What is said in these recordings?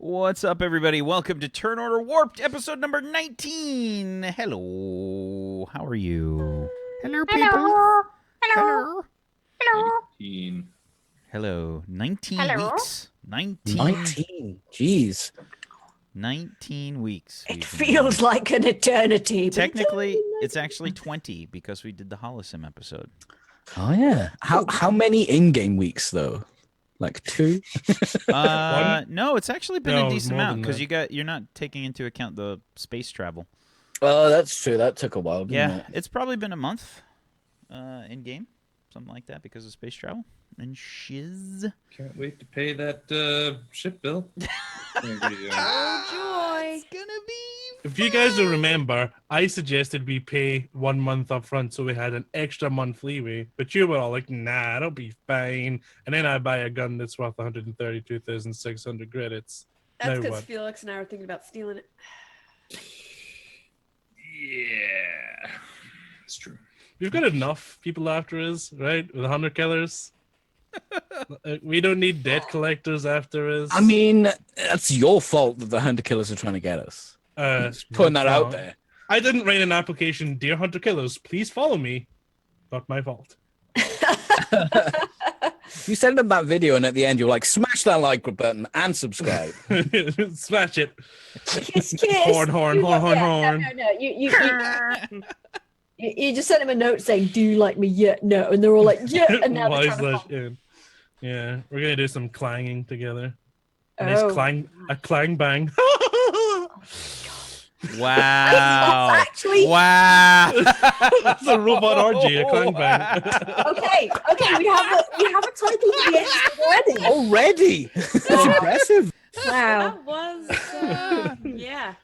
What's up, everybody? Welcome to Turn Order Warped, episode number 19. Hello. How are you? Hello, people. Hello. Hello. 19. Hello. 19 Hello. weeks. 19. Jeez. 19 weeks. It we've been feels doing. like an eternity. but Technically, only it's actually 20 because we did the Holosim episode. Oh yeah. How many in-game weeks though? Like 2? No, it's actually been No, a it was decent more amount than because you're not taking into account the space travel. Oh, that's true. That took a while, didn't Yeah, it? it's probably been a month in game, something like that, because of space travel and shiz. Can't wait to pay that ship bill. Oh, joy. It's gonna be. If you guys will remember, I suggested we pay 1 month up front so we had an extra month leeway, but you were all like, nah, it'll be fine. And then I buy a gun that's worth 132,600 credits. That's Now because what? Felix and I were thinking about stealing it. Yeah. It's true. We've got enough people after us, right? With 100 killers. We don't need debt collectors after us. I mean, that's your fault that the hunter killers are trying to get us. Putting that out there. I didn't write an application, Dear Hunter Killers, please follow me. Not my fault. You send them that video, and at the end, you're like, smash that like button and subscribe. Smash it. Kiss, kiss. Horn. No. You just sent him a note saying, "Do you like me yet?" No, and they're all like, "Yeah," and now they're trying to follow. Yeah, we're gonna do some clanging together. Oh. Nice clang bang. Wow. That's actually Wow. That's a robot orgy, a clang bang. okay. We have a title for the episode already. Already? That's impressive. Wow. That was,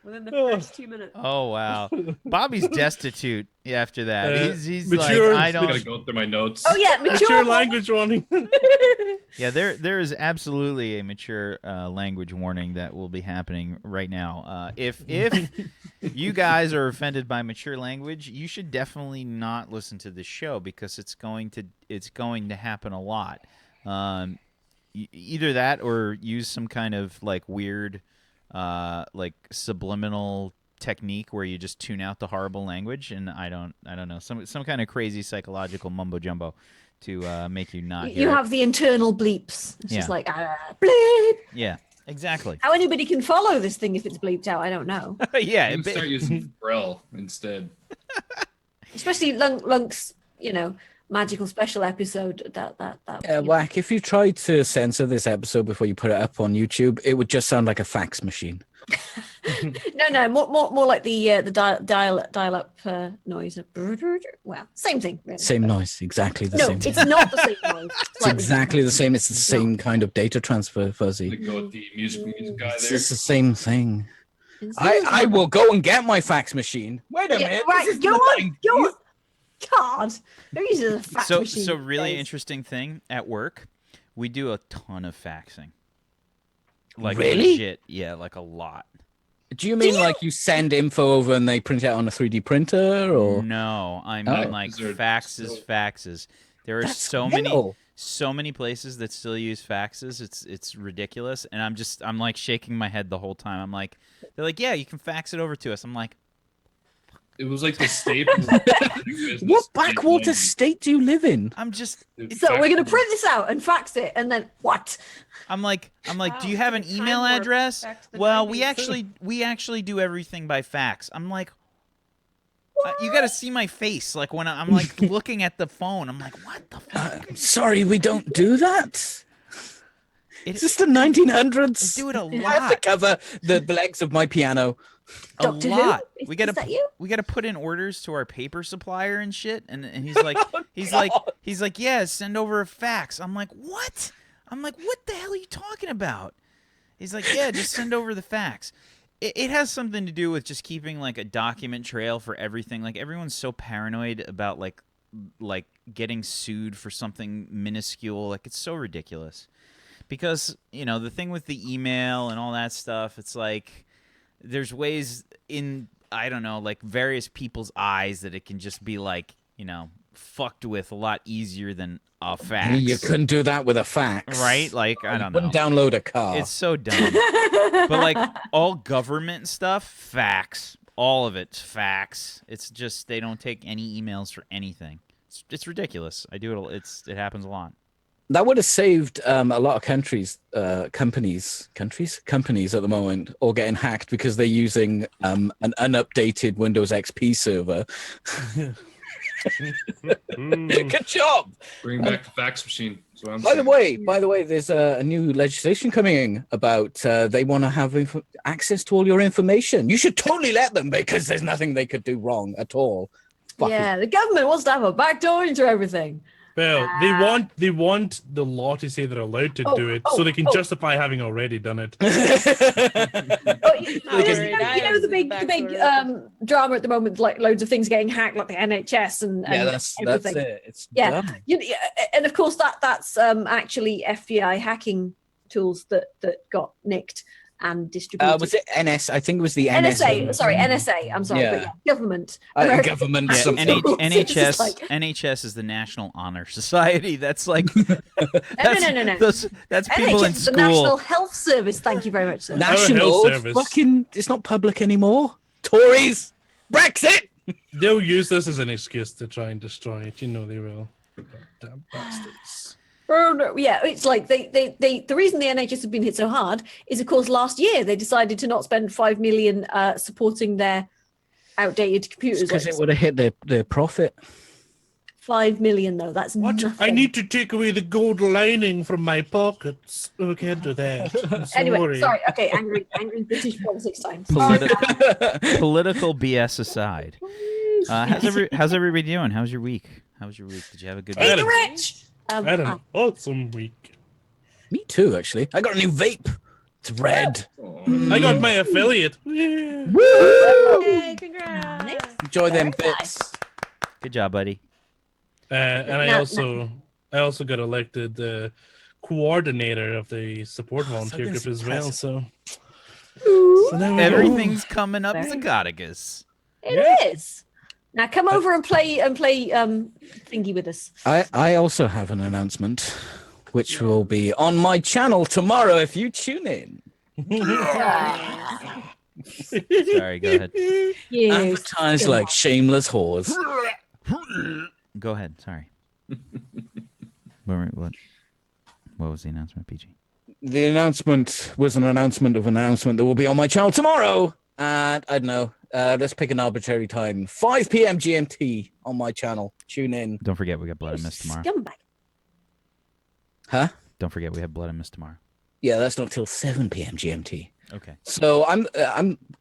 within the first 2 minutes. Oh, wow. Bobby's destitute after that. He's mature- like, I I gotta don't. go through my notes. Oh yeah, Mature language warning. Yeah, there is absolutely a mature language warning that will be happening right now. If you guys are offended by mature language, you should definitely not listen to this show because it's going to happen a lot. Either that or use some kind of like weird like subliminal technique where you just tune out the horrible language, and I don't know, some kind of crazy psychological mumbo jumbo to make you not hear You it. have the internal bleeps. It's just Yeah. like bleep. Yeah, exactly. How anybody can follow this thing if it's bleeped out, I don't know. Yeah, I'm gonna start using Braille instead. Especially Lunk's, magical special episode. That Yeah, Whack, if you tried to censor this episode before you put it up on YouTube, it would just sound like a fax machine. No, more like the dial up noise. Well, same thing. Really. Same noise, exactly the No, same. it's not the same noise. It's exactly the same. It's the same kind of data transfer, Fuzzy. Like go with the music guy It's there. the same thing. I will go and get my fax machine. Wait a minute. Right, this is go on. mine. Go on. God, who uses a fax machine? So really these days? interesting thing at work, we do a ton of faxing. Like Really? legit, yeah, like a lot. Do you mean like you send info over and they print it out on a 3D printer, or No, I mean Oh. like Is there faxes. There are That's so mental. many places that still use faxes. It's ridiculous, and I'm like shaking my head the whole time. I'm like, they're like, yeah, you can fax it over to us. I'm like, It was like the staple. What backwater state do you live in? I'm just. So we're gonna print this out and fax it, and then what? I'm like, Wow, do you have an time email warp address? back to the Well, 90s. we actually do everything by fax. I'm like, you got to see my face, like when I'm like looking at the phone. I'm like, what the fuck? Sorry, we don't do that. Is this the 1900s? I do it a I have to lot. cover the legs of my piano. A Doctor Who? lot. Is- We gotta is that you? we gotta put in orders to our paper supplier and shit, and he's like Oh, he's like yeah, send over a fax. I'm like, what? I'm like, what the hell are you talking about? He's like, yeah, just send over the fax. It has something to do with just keeping like a document trail for everything. Like everyone's so paranoid about like getting sued for something minuscule. Like it's so ridiculous. Because, the thing with the email and all that stuff, it's like there's ways in, I don't know, like various people's eyes that it can just be like, fucked with a lot easier than a Hey, fax. you couldn't do that with a fax. Right? Like, I don't know. Wouldn't download a car. It's so dumb. But like all government stuff, fax. All of it's fax. It's just they don't take any emails for anything. It's ridiculous. I do it. It happens a lot. That would have saved a lot of companies at the moment, all getting hacked because they're using an unupdated Windows XP server. Good job. Bring back the fax machine. That's what I'm By saying. the way, there's a new legislation coming in about they want to have access to all your information. You should totally let them because there's nothing they could do wrong at all. Yeah, the government wants to have a backdoor into everything. Well, they want the law to say they're allowed to do it, so they can justify having already done it. You know the big drama at the moment, like loads of things getting hacked, like the NHS and that's everything. it. It's Yeah, done. and of course that's actually FBI hacking tools that got nicked and distributed. Was it NS? I think it was the NSA? Sorry, NSA. I'm sorry, but government. American Government. Yeah, Something. NHS. like- NHS is the National Honor Society. That's like No. that's people NHS in is the National school. Health Service. Thank you very much, sir. National. Health Service. Fucking. It's not public anymore. Tories. Brexit. They'll use this as an excuse to try and destroy it. You know they will. Damn bastards. Oh, no, yeah, it's like they the reason the NHS has been hit so hard is, of course, last year they decided to not spend 5 million supporting their outdated computers. Because it would have hit their profit. 5 million though, that's What? nothing. I need to take away the gold lining from my pockets. Oh, I can't do that. I'm Anyway, sorry. Okay, angry British politics time. Political BS aside, how's everybody doing? How's your week? Did you have a good Eat week? the rich. I had an awesome week. Me too, actually. I got a new vape. It's red. I got my affiliate. Hey, congrats. Enjoy them Very bits. Good job, buddy. And I also got elected the coordinator of the support volunteer group as well. So there we go. Everything's coming up Very- Zagatagas. It is. Now come over and play thingy with us. I also have an announcement, which will be on my channel tomorrow if you tune in. Sorry, go ahead. Yes. Advertised like shameless whores. Go ahead. Sorry. What was the announcement, PG? The announcement was an announcement of an announcement that will be on my channel tomorrow. And I don't know. Let's pick an arbitrary time. 5 p.m. GMT on my channel. Tune in. Don't forget we got Blood and Mist tomorrow. Scumbag. Huh? Don't forget we have Blood and Mist tomorrow. Yeah, that's not till 7 p.m. GMT. Okay. So I'm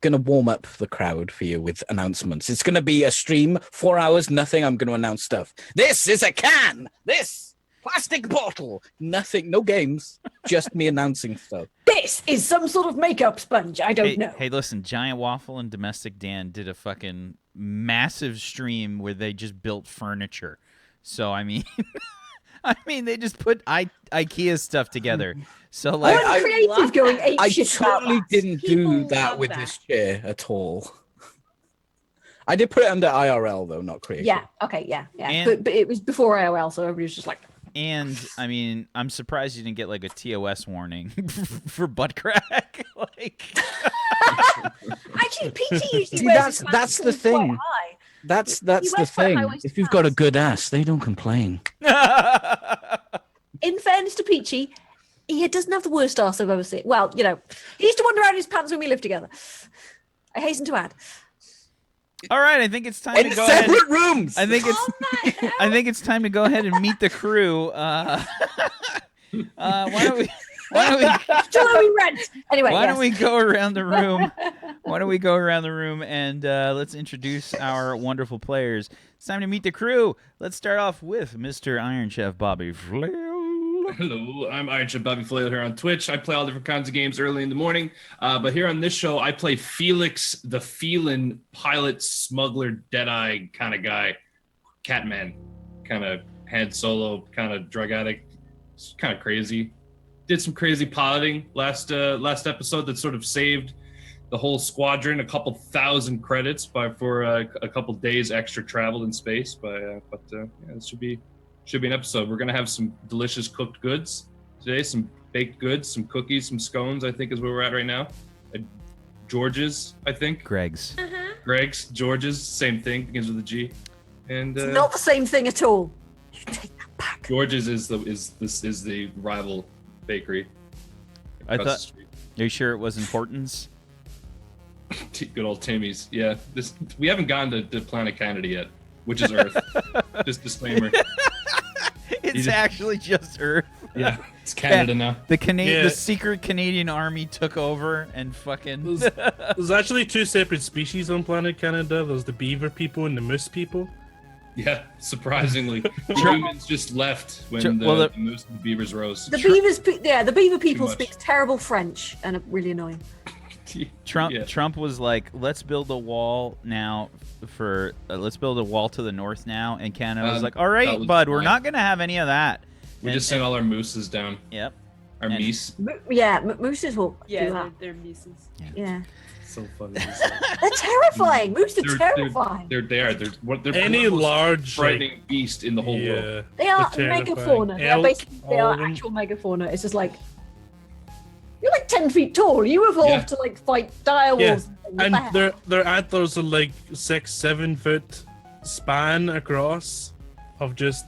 gonna warm up the crowd for you with announcements. It's gonna be a stream, 4 hours, nothing. I'm gonna announce stuff. This is a can. This plastic bottle. Nothing. No games. Just me announcing stuff. This is some sort of makeup sponge. I don't know. Hey, listen, Giant Waffle and Domestic Dan did a fucking massive stream where they just built furniture. So I mean, they just put IKEA stuff together. So like, I'm creative going ape I shit about totally that. didn't do People that love with that. this chair at all. I did put it under IRL though, not creative. Yeah. Okay. Yeah. Yeah. And- But it was before AOL, so everybody was just like, and I mean, I'm surprised you didn't get like a TOS warning for butt crack. Like, actually, PT usually See, wears that's his the pants quite thing. high. That's He the wears quite thing. high-waisted If you've got a pants. good ass, they don't complain. In fairness to Peachy, he doesn't have the worst arse I've ever seen. Well, you know, he used to wander around in his pants when we lived together. I hasten to add. all right, I think it's time In to go ahead. separate rooms. I think it's time to go ahead and meet the crew. Why don't we? Still owing rent. Anyway, Why yes. don't we go around the room? Why don't we go around the room and let's introduce our wonderful players? It's time to meet the crew. Let's start off with Mr. Iron Chef Bobby Flail. Hello, I'm Iron Chef Bobby Flail here on Twitch. I play all different kinds of games early in the morning. But here on this show, I play Felix, the Felan pilot, smuggler, deadeye kind of guy. Catman, kind of head solo, kind of drug addict. It's kind of crazy. Did some crazy piloting last episode that sort of saved the whole squadron a couple thousand credits for a couple days extra travel in space. But yeah, this should be an episode. We're gonna have some delicious cooked goods today, some baked goods, some cookies, some scones. I think is where we're at right now. George's, I think. Greg's. Greg's, George's, same thing, begins with a G. And It's not the same thing at all. You take that back. George's is the rival bakery. I across the thought. street. Are you sure it was Importance? Good old Timmy's. Yeah, we haven't gotten to Planet Canada yet, which is Earth. Just disclaimer. It's actually just Earth. Yeah, it's Canada now. The secret Canadian army took over and fucking. There's actually 2 separate species on planet Canada. There's the beaver people and the moose people. Yeah, surprisingly, the humans just left when the moose and the beavers rose. The beaver people speak terrible French and are really annoying. Trump was like, let's build a wall now let's build a wall to the north now, and Canada was like, all right, bud, we're not gonna have any of that. We just sent all our mooses down. Yep. Our meese. Mooses will do that. They're mooses. Yeah. So funny. They're terrifying. Mooses are terrifying. They're Any the most large frightening beast in the whole world. They are terrifying. megafauna. They are actual megafauna. It's just like you're like 10 feet tall. You evolved to like fight direwolves. And their antlers are like 6-7 foot span across of just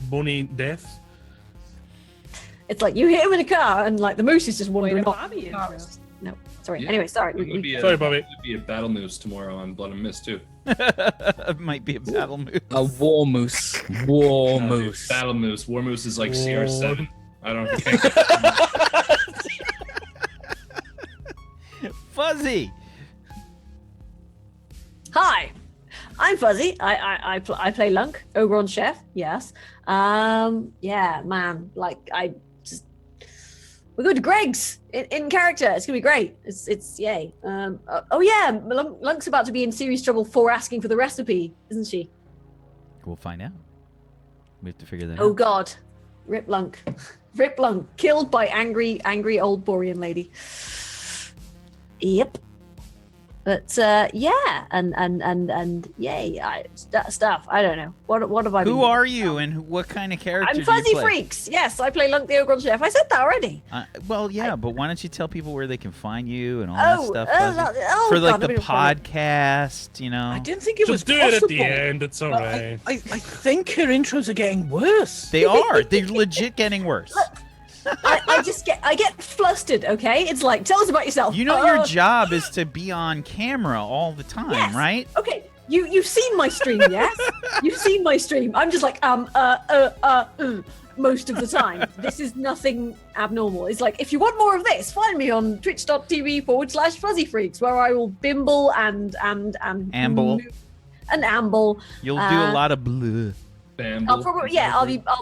bony death. It's like you hit him in a car and like the moose is just wandering off. Bobby intro. No, sorry. Yeah. Anyway, sorry. Sorry, Bobby. It would be a battle moose tomorrow on Blood and Mist too. It might be a battle moose. A war moose. War moose. Battle moose. War moose is like CR7. I don't know. Fuzzy. Hi, I'm Fuzzy. I play Lunk, Ogron chef. Yes. Yeah, man. Like we're going to Greg's in character. It's gonna be great. It's yay. Oh yeah, Lunk's about to be in serious trouble for asking for the recipe, isn't she? We'll find out. We have to figure that out. Oh God, Rip Lunk, Rip Lunk, killed by angry old Borian lady. Yep. But yeah, and yay, that stuff. I don't know. What have I? Who are you, and what kind of character? I'm do you Fuzzy play? Freaks. Yes, I play Lunk the Ogron chef. I said that already. Well, yeah, but why don't you tell people where they can find you and all that stuff? Fuzzy? For God, the podcast, you know. I didn't think it was Just do possible. it at the end. It's all right. I think her intros are getting worse. They are. They're legit getting worse. I get flustered. Okay, it's like tell us about yourself. You know your job is to be on camera all the time, Yes. right? Okay, you've seen my stream, yes? You've seen my stream. I'm just like most of the time. This is nothing abnormal. It's like if you want more of this, find me on twitch.tv/Fuzzy Freaks, where I will bimble and Amble. and amble. You'll do a lot of bleh. Bamble. I'll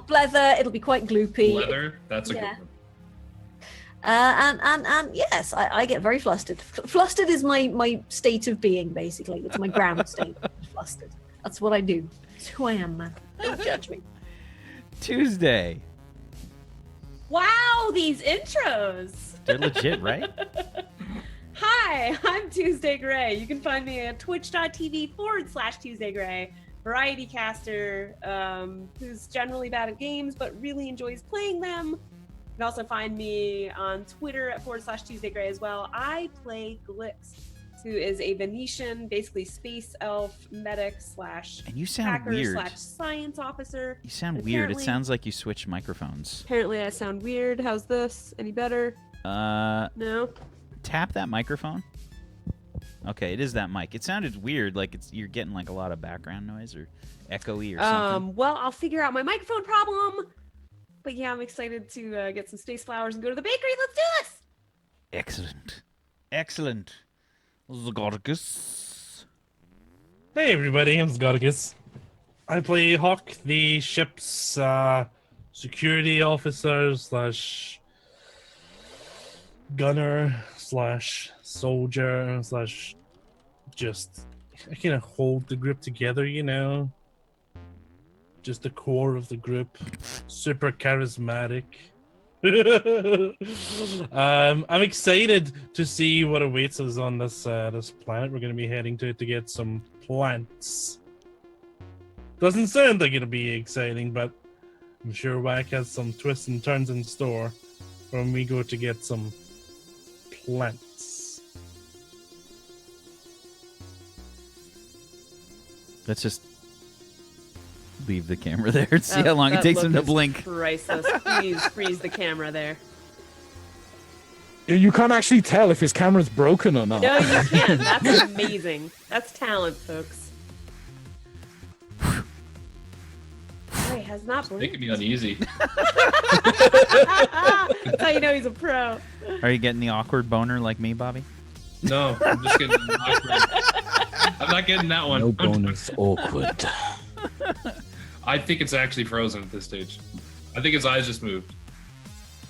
blether. It'll be quite gloopy. Leather. That's a good one. And yes, I get very flustered. Flustered is my state of being, basically. It's my ground state. Flustered. That's what I do. It's who I am, man. Don't judge me. Tuesday. Wow, these intros. They're legit, right? Hi, I'm Tuesday Gray. You can find me at twitch.tv/Tuesday Gray. Variety caster who's generally bad at games but really enjoys playing them. You can also find me on Twitter at /Tuesday Gray as well. I play Glix, who is a Venetian, basically space elf medic / And you sound hacker weird. / science officer. You sound And weird. It apparently- sounds like you switched microphones. Apparently I sound weird. How's this? Any better? No? Tap that microphone. Okay, it is that mic. It sounded weird, like you're getting like a lot of background noise or echoey or something. Well, I'll figure out my microphone problem. But yeah, I'm excited to get some space flowers and go to the bakery. Let's do this! Excellent. Zgodicus. Hey everybody, I'm Zgodicus. I play H.A.W.K, the ship's security officer / gunner / soldier / just I kind of hold the group together, you know. Just the core of the group. Super charismatic. I'm excited to see what awaits us on this this planet we're going to be heading to get some plants. Doesn't sound like it'll be exciting, but I'm sure Whack has some twists and turns in store when we go to get some plants. Let's just leave the camera there and see how long it That takes him to look is blink. Priceless. Please freeze the camera there. You can't actually tell if his camera's broken or not. No, you can't. That's amazing. That's talent, folks. Wait, has not blinked. Making me uneasy. That's how you know he's a pro. Are you getting the awkward boner like me, Bobby? No, I'm just getting awkward. I'm not getting that one. No bonus awkward. I think it's actually frozen at this stage. I think his eyes just moved.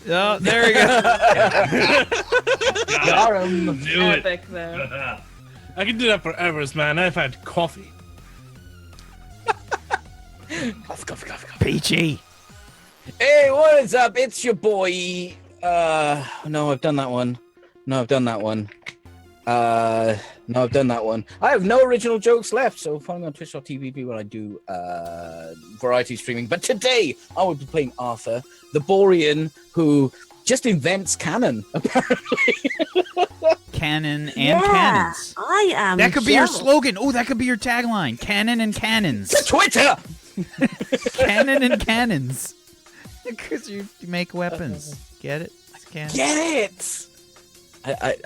Oh, there we go. Got him. Do it. Epic, though. I can do that for hours, man. I've had coffee. Coffee. Peachy. Hey, what is up? It's your boy. No, I've done that one. No, I've done that one. I have no original jokes left, so follow me on twitch.tv where I do variety streaming. But today, I will be playing Arthur, the Borian, who just invents canon, apparently. Cannon and cannons. I am. That could be your jealous. slogan. Oh, that could be your tagline. Cannon and cannons. Twitter! Cannon and cannons. Because you make weapons. Get it? It's canon. Get it!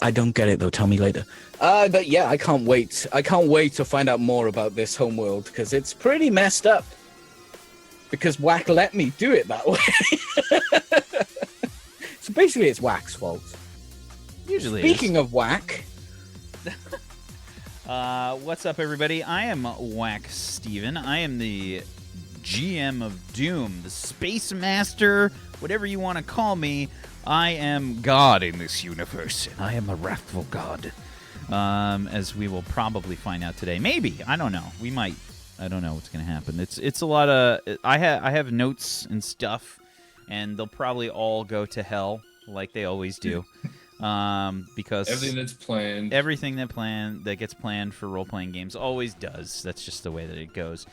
I don't get it, though. Tell me later. But yeah, I can't wait. I can't wait to find out more about this homeworld, because it's pretty messed up. Because Whack let me do it that way. So basically, it's Whack's fault. Usually Speaking of Whack, what's up, everybody? I am Whack Steven. I am the GM of Doom, the Space Master, whatever you want to call me. I am God in this universe, and I am a wrathful God. As we will probably find out today. Maybe. I don't know. We might. I don't know what's going to happen. It's a lot of... I have notes and stuff, and they'll probably all go to hell, like they always do. Because Everything that gets planned for role-playing games always does. That's just the way that it goes.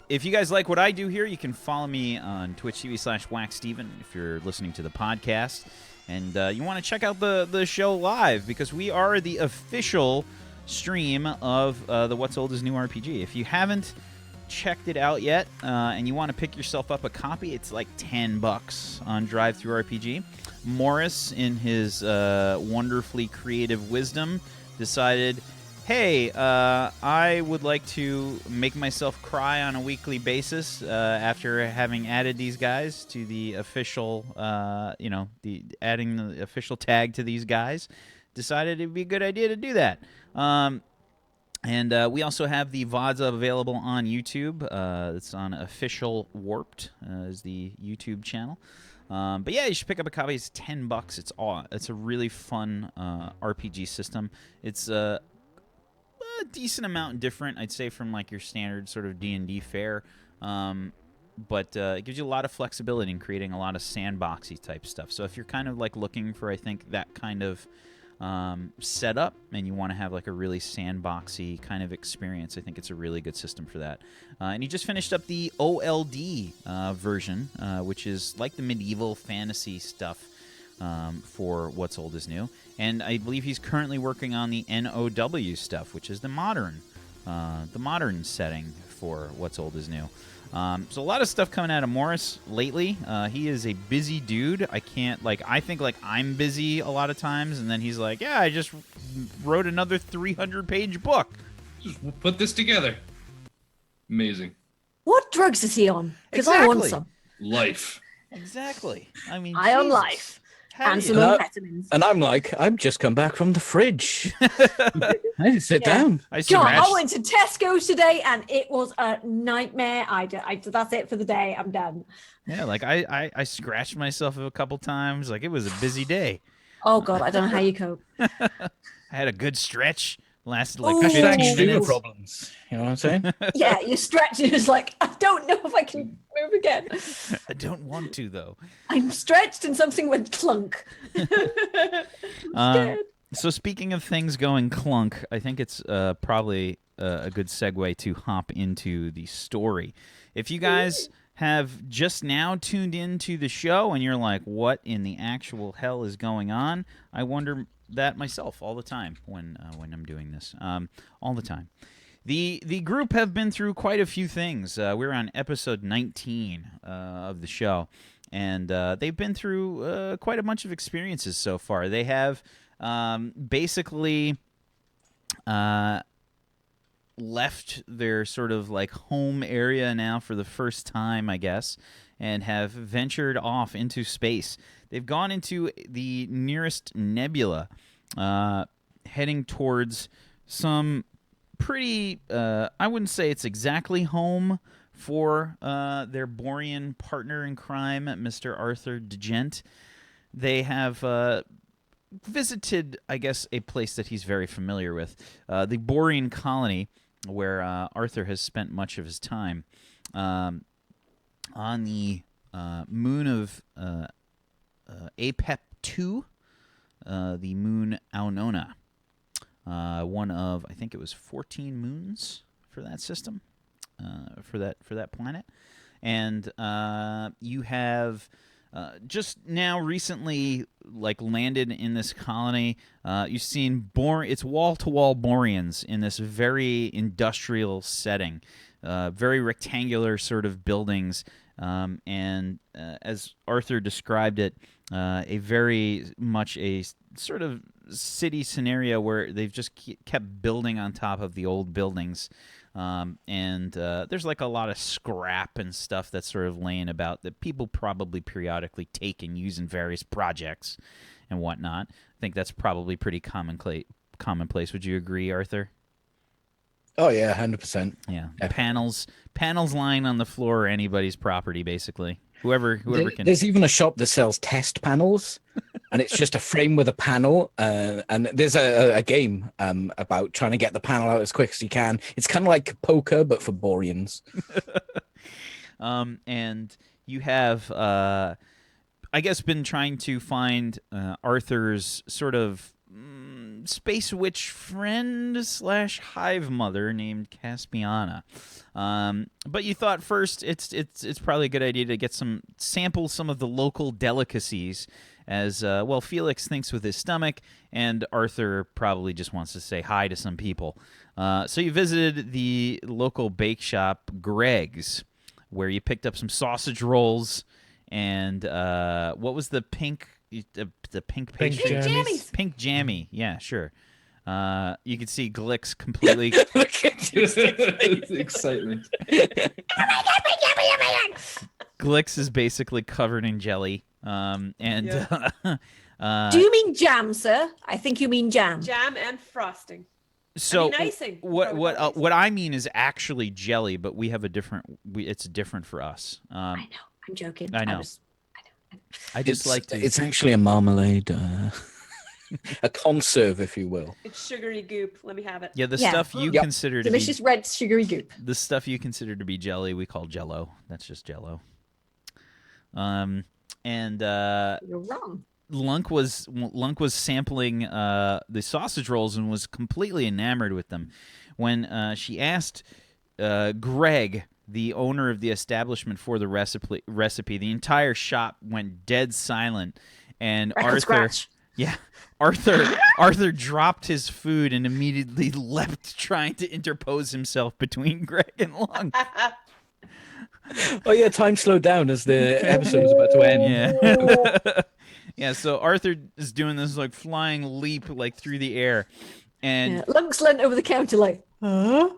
If you guys like what I do here, you can follow me on Twitch TV/WhackSteven if you're listening to the podcast. And you want to check out the show live, because we are the official stream of the What's Old is New RPG. If you haven't checked it out yet and you want to pick yourself up a copy, it's like $10 on DriveThruRPG. Morris, in his wonderfully creative wisdom, decided, hey, I would like to make myself cry on a weekly basis after having added these guys to the official, adding the official tag to these guys. Decided it'd be a good idea to do that. And we also have the VODs available on YouTube. It's on Official Warped, is the YouTube channel. But yeah, you should pick up a copy. It's $10. It's a really fun RPG system. It's a decent amount different, I'd say, from like your standard sort of D&D fare. But it gives you a lot of flexibility in creating a lot of sandboxy type stuff. So if you're kind of like looking for, I think, that kind of setup, and you want to have like a really sandboxy kind of experience, I think it's a really good system for that. And he just finished up the OLD version, which is like the medieval fantasy stuff for What's Old is New. And I believe he's currently working on the n.e.w stuff, which is the modern setting for What's Old is New. So a lot of stuff coming out of Morris lately. He is a busy dude. I think I'm busy a lot of times, and then he's like, yeah, I just wrote another 300-page book. We'll put this together. Amazing. What drugs is he on? Because I want Exactly. some. Life. Exactly. I mean, I on Jesus. life. How And do some you- amphetamines. and I'm like, I've just come back from the fridge. I didn't sit Yeah. down. I John, I smashed- went to Tesco's today and it was a nightmare. That's it for the day. I'm done. Yeah, like I scratched myself a couple times. Like, it was a busy day. Oh God, I don't know how you cope. I had a good stretch lasted like Ooh. Hashtag 15 streamer minutes. problems. You know what I'm saying? Yeah, you stretch and it's like, I don't know if I can move again. I don't want to though. I'm stretched and something went clunk. I'm scared. So speaking of things going clunk, I think it's probably a good segue to hop into the story. If you guys have just now tuned into the show and you're like, what in the actual hell is going on? I wonder that myself all the time when I'm doing this. All the time. The group have been through quite a few things. We're on episode 19 of the show, and they've been through quite a bunch of experiences so far. They have basically left their sort of like home area now for the first time, I guess, and have ventured off into space. They've gone into the nearest nebula, heading towards some pretty, I wouldn't say it's exactly home for their Borian partner in crime, Mr. Arthur DeGent. They have visited, I guess, a place that he's very familiar with, the Borian colony, where Arthur has spent much of his time, on the moon of H.A.W.K, the moon Aonona. One of, I think it was 14 moons for that system, for that planet, and you have just now recently like landed in this colony. You've seen it's wall-to-wall Borians in this very industrial setting, very rectangular sort of buildings, and as Arthur described it, a very much a sort of city scenario where they've just kept building on top of the old buildings, and there's like a lot of scrap and stuff that's sort of laying about that people probably periodically take and use in various projects and whatnot. I think that's probably pretty commonplace. Would you agree, Arthur? Oh yeah, 100%. Yeah, Definitely. panels lying on the floor are anybody's property, basically. Whoever can. There's even a shop that sells test panels, and it's just a frame with a panel. And there's a game about trying to get the panel out as quick as you can. It's kind of like poker, but for Borians. And you have, I guess, been trying to find Arthur's sort of space witch friend / hive mother named Caspiana. But you thought first it's probably a good idea to get sample some of the local delicacies, as well, Felix thinks with his stomach, and Arthur probably just wants to say hi to some people. So you visited the local bake shop, Greg's, where you picked up some sausage rolls and what was the pink pastry? jammies. Pink jammy. Yeah, sure. You could see Glick's completely. Look at you. Excitement. Glick's is basically covered in jelly. Do you mean jam, sir? I think you mean jam. Jam and frosting. So I mean, icing. what I mean is actually jelly, but we have a different. It's different for us. I know. I'm joking. I know. I just like to. It's actually a marmalade, a conserve, if you will. It's sugary goop. Let me have it. Yeah, the Yeah. stuff you Yep. consider to Delicious be red sugary goop. the stuff you consider to be jelly, we call Jello. That's just Jello. And You're wrong. Lunk was sampling the sausage rolls and was completely enamored with them. When she asked Greg, the owner of the establishment, for the recipe, the entire shop went dead silent, and Record scratch. Arthur dropped his food and immediately leapt, trying to interpose himself between Greg and Lunk. Oh yeah, time slowed down as the episode was about to end. Yeah. Yeah, so Arthur is doing this like flying leap like through the air, and Yeah. Lunk's leant over the counter like, huh?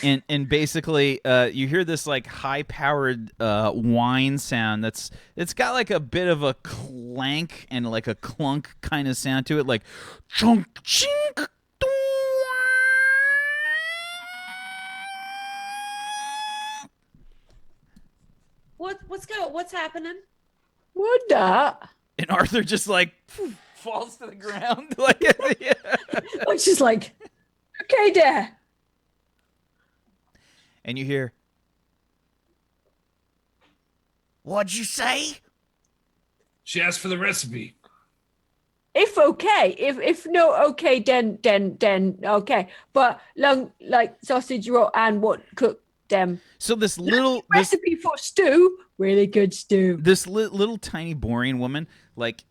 and basically you hear this like high powered whine sound it's got like a bit of a clank and like a clunk kind of sound to it, like chunk chink. What's happening? What that? And Arthur just like falls to the ground like yeah. It's just like, okay there. And you hear, "What'd you say?" She asked for the recipe. If okay, if no okay, then okay. But long like sausage roll and what cook them. So this little Recipe for stew, really good stew. this little tiny Borian woman, like,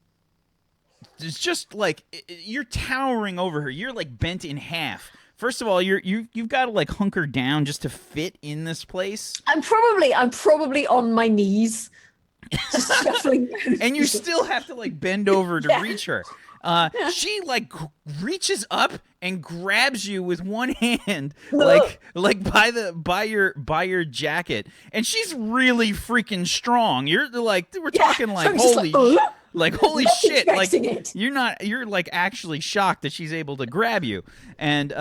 it's just like you're towering over her. You're like bent in half. First of all, you've got to like hunker down just to fit in this place, I'm probably on my knees, just shuffling. and you still have to like bend over to Yeah. reach her. She like reaches up and grabs you with one hand, like by your jacket, and she's really freaking strong. You're like, we're talking like I'm just holy. Holy Not shit! Like expecting it. you're like actually shocked that she's able to grab you, and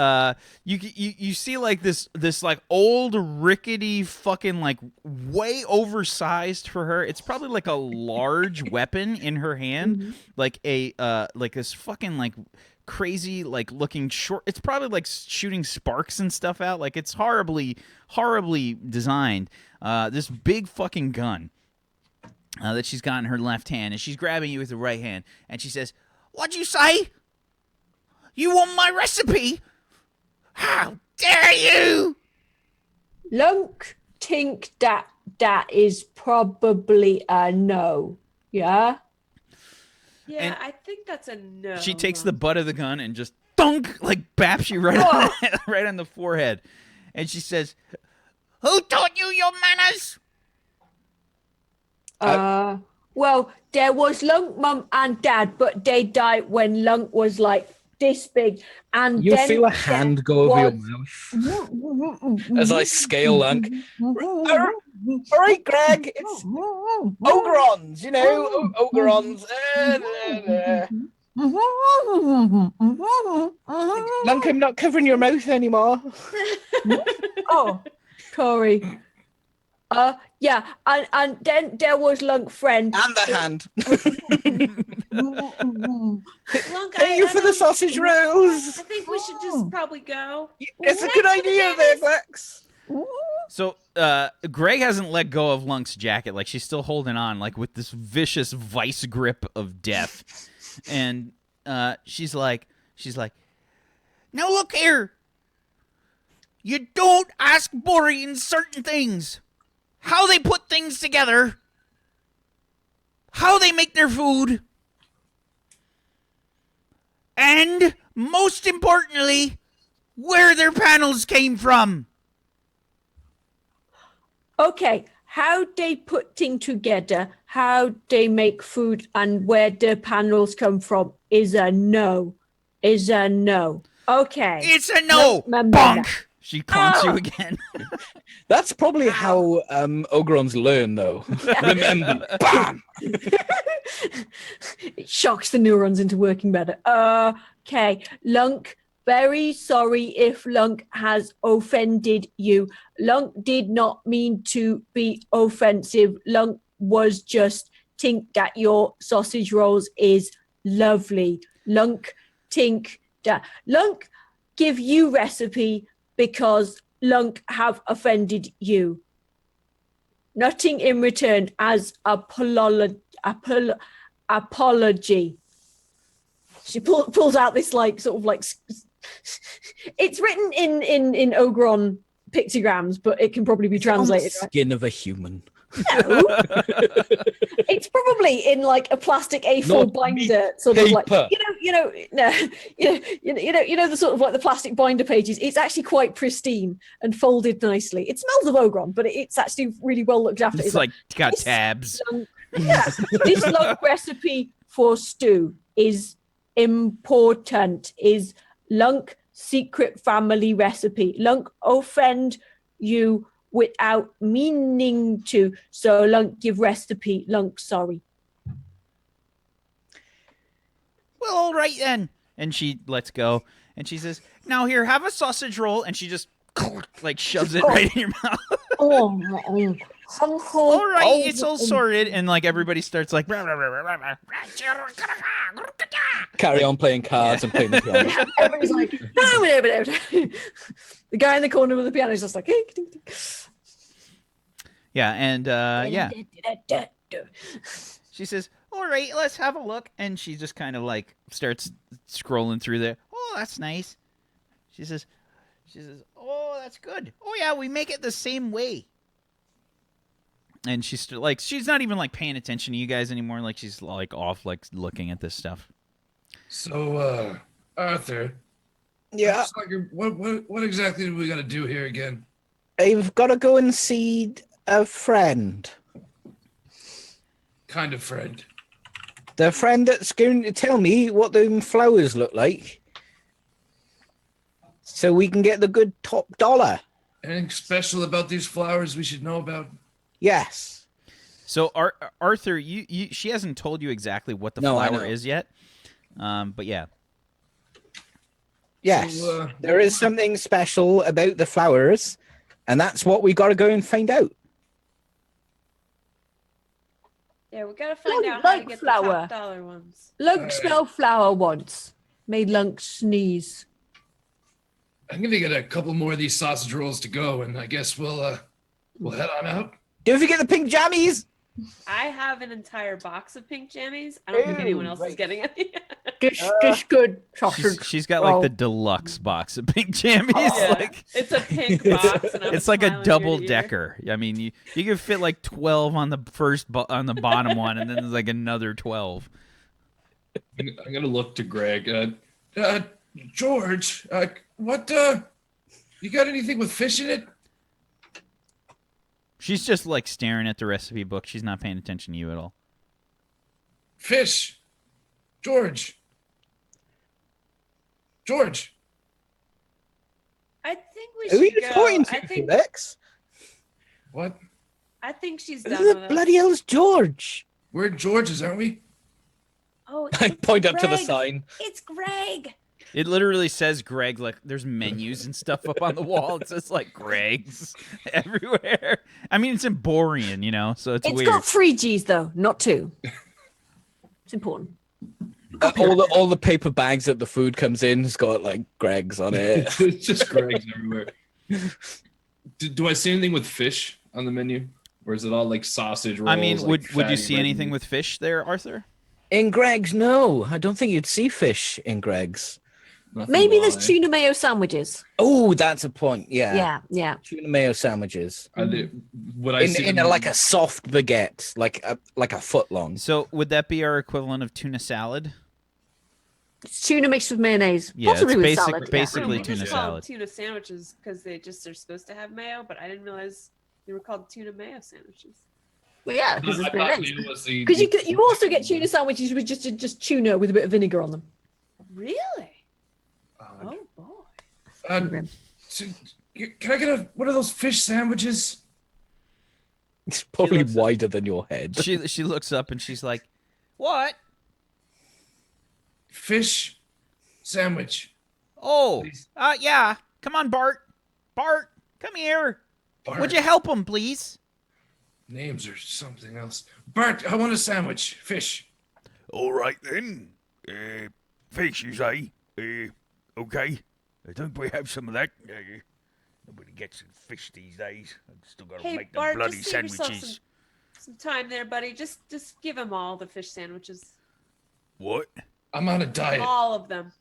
you see like this like old rickety fucking like way oversized for her. It's probably like a large weapon in her hand, like a like this fucking like crazy like looking short. It's probably like shooting sparks and stuff out. Like it's horribly designed. This big fucking gun. That she's got in her left hand, and she's grabbing you with the right hand, and she says, "What'd you say? You want my recipe? How dare you?" Lunk think that is probably a no. Yeah. Yeah, And I think that's a no. She takes the butt of the gun and just thunk, like baps you right on right on the forehead, and she says, "Who taught you your manners?" Well, there was Lunk mum and dad, but they died when Lunk was like this big, and You then feel a hand go over your mouth mouth as I scale Lunk. All right, Greg, it's Ogrons, you know, Ogrons. Lunk, I'm not covering your mouth anymore. Oh, Corey. Yeah, and then there was Lunk friend. And the hand. Lunk, Thank you for the sausage rolls. I think we should just probably go. It's a good idea there, Flex. So Greg hasn't let go of Lunk's jacket. Like she's still holding on, like with this vicious vice grip of death. And she's like, "Now look here. You don't ask Borians certain things. How they put things together. How they make their food. And most importantly, where their panels came from." Okay, how they put things together, how they make food, and where the panels come from is a no. Is a no. Okay. It's a no. Remember Bonk. that. She clonks you again. That's probably how Ogrons learn, though. Remember, bam! It shocks the neurons into working better. Okay, Lunk, very sorry if Lunk has offended you. Lunk did not mean to be offensive. Lunk was just think that your sausage rolls is lovely. Lunk think that Lunk give you recipe because Lunk have offended you. Nothing in return as apology. She pulls out this like sort of like it's written in Ogron pictograms, but it can probably be translated. On the skin of a human. No. It's probably in like a plastic A4 Not binder, sort of like paper. you know the sort of like the plastic binder pages. It's actually quite pristine and folded nicely. It smells of Ogron, but it's actually really well looked after. It's like got tabs. Yeah, this Lunk recipe for stew is important. Is Lunk secret family recipe. Lunk offend you without meaning to. So Lunk give recipe. Lunk sorry. Well, all right then. And she lets go, and she says, "Now here, have a sausage roll," and she just like shoves it right in your mouth. All right, it's all sorted, and like everybody starts like, Carry on playing cards and playing the piano. Yeah, everybody's like, no. The guy in the corner with the piano is just like, Yeah, and yeah. She says, "All right, let's have a look." And she just kind of like starts scrolling through there. "Oh, that's nice." She says, "Oh, that's good. Oh yeah, we make it the same way." And she's like, she's not even like paying attention to you guys anymore. Like she's like off, like looking at this stuff. So, Arthur. Yeah, What exactly do we got to do here again? I've got to go and see a friend. Kind of friend. The friend that's going to tell me what them flowers look like, so we can get the good top dollar. Anything special about these flowers we should know about? Yes. So Arthur, she hasn't told you exactly what the flower is yet. But yeah. Yes. So, there is something special about the flowers, and that's what we got to go and find out. Yeah, we gotta find Lunk out how to like get flower. the top dollar ones. Lunk smelled flower once. Made Lunk sneeze. I'm gonna get a couple more of these sausage rolls to go, and I guess we'll head on out. Don't forget the pink jammies. I have an entire box of pink jammies. I don't think anyone else is getting any. Good. She's got like the deluxe box of pink jammies. Yeah. Like It's a pink box. And I'm it's like a smiling double ear to ear. decker. I mean, you can fit like 12 on the first on the bottom one, and then there's like another 12. I'm gonna look to Greg. George, what? You got anything with fish in it? She's just like staring at the recipe book. She's not paying attention to you at all. Fish, George. I think we Who are you should go. pointing to, I think Felix? What? she's Who done the with us. bloody hell's George? We're George's, aren't we? Oh, I it's point up to the Greg. sign. It's Greg. It literally says Greg. Like there's menus and stuff up on the wall. It says like Greg's everywhere. I mean, it's in Borian, you know, so it's It's weird. got 3 G's though, not 2. It's important. All the paper bags that the food comes in has got like Greg's on it. It's just Greg's everywhere. Do I see anything with fish on the menu, or is it all like sausage rolls? I mean, like would you fatty see red anything meat? with fish there, Arthur? In Greg's, no. I don't think you'd see fish in Greg's. Nothing Maybe raw, there's eh? tuna mayo sandwiches. Oh, that's a point. Yeah. Yeah. Tuna mayo sandwiches. Are they, would I see In them- like a soft baguette, like a foot long. So would that be our equivalent of tuna salad? It's tuna mixed with mayonnaise. Yeah, Possibly it's with basic- salad. basically We tuna just call them salad. tuna sandwiches because they just are supposed to have mayo, but I didn't realize they were called tuna mayo sandwiches. Well, yeah, I because it's thought mayonnaise. maybe it was the- Because you also get tuna sandwiches with just tuna with a bit of vinegar on them. Really? Oh, Oh boy. so, can I get one of those fish sandwiches? It's probably looks up- wider than your head. She looks up and she's like, "What? Fish sandwich. Oh, Please. yeah. Come on, Bart. Bart, come here. Bart. Would you help him, please?" Names or something else. Bart, I want a sandwich. Fish. All right then. Fish, you say? Okay. I think we have some of that. Nobody gets fish these days. I've still got to Hey make the Bart, bloody just save yourself sandwiches. some time there, buddy. Just give him all the fish sandwiches. What? I'm on a diet. All of them.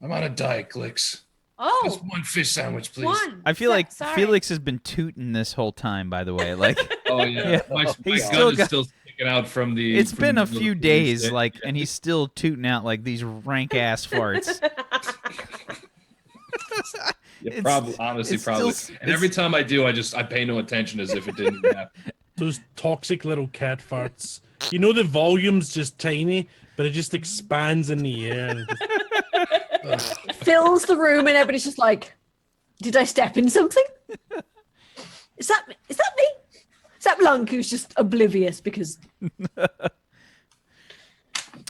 I'm on a diet, Glix. Oh, Just one fish sandwich, please. one. I feel like Sorry. Felix has been tooting this whole time, by the way. Like, Oh yeah. Yeah. My He's gun still is got- still sticking out from the. it's from been the a few little days, stick. like, and he's still tooting out like these rank ass farts. Yeah, it's- probably. Honestly, it's probably. still- And every time I do, I pay no attention as if it didn't happen. Those toxic little cat farts. You know the volume's just tiny, but it just expands in the air. And just, Fills the room and everybody's just like, did I step in something? Is that me? Is that Lunk who's just oblivious because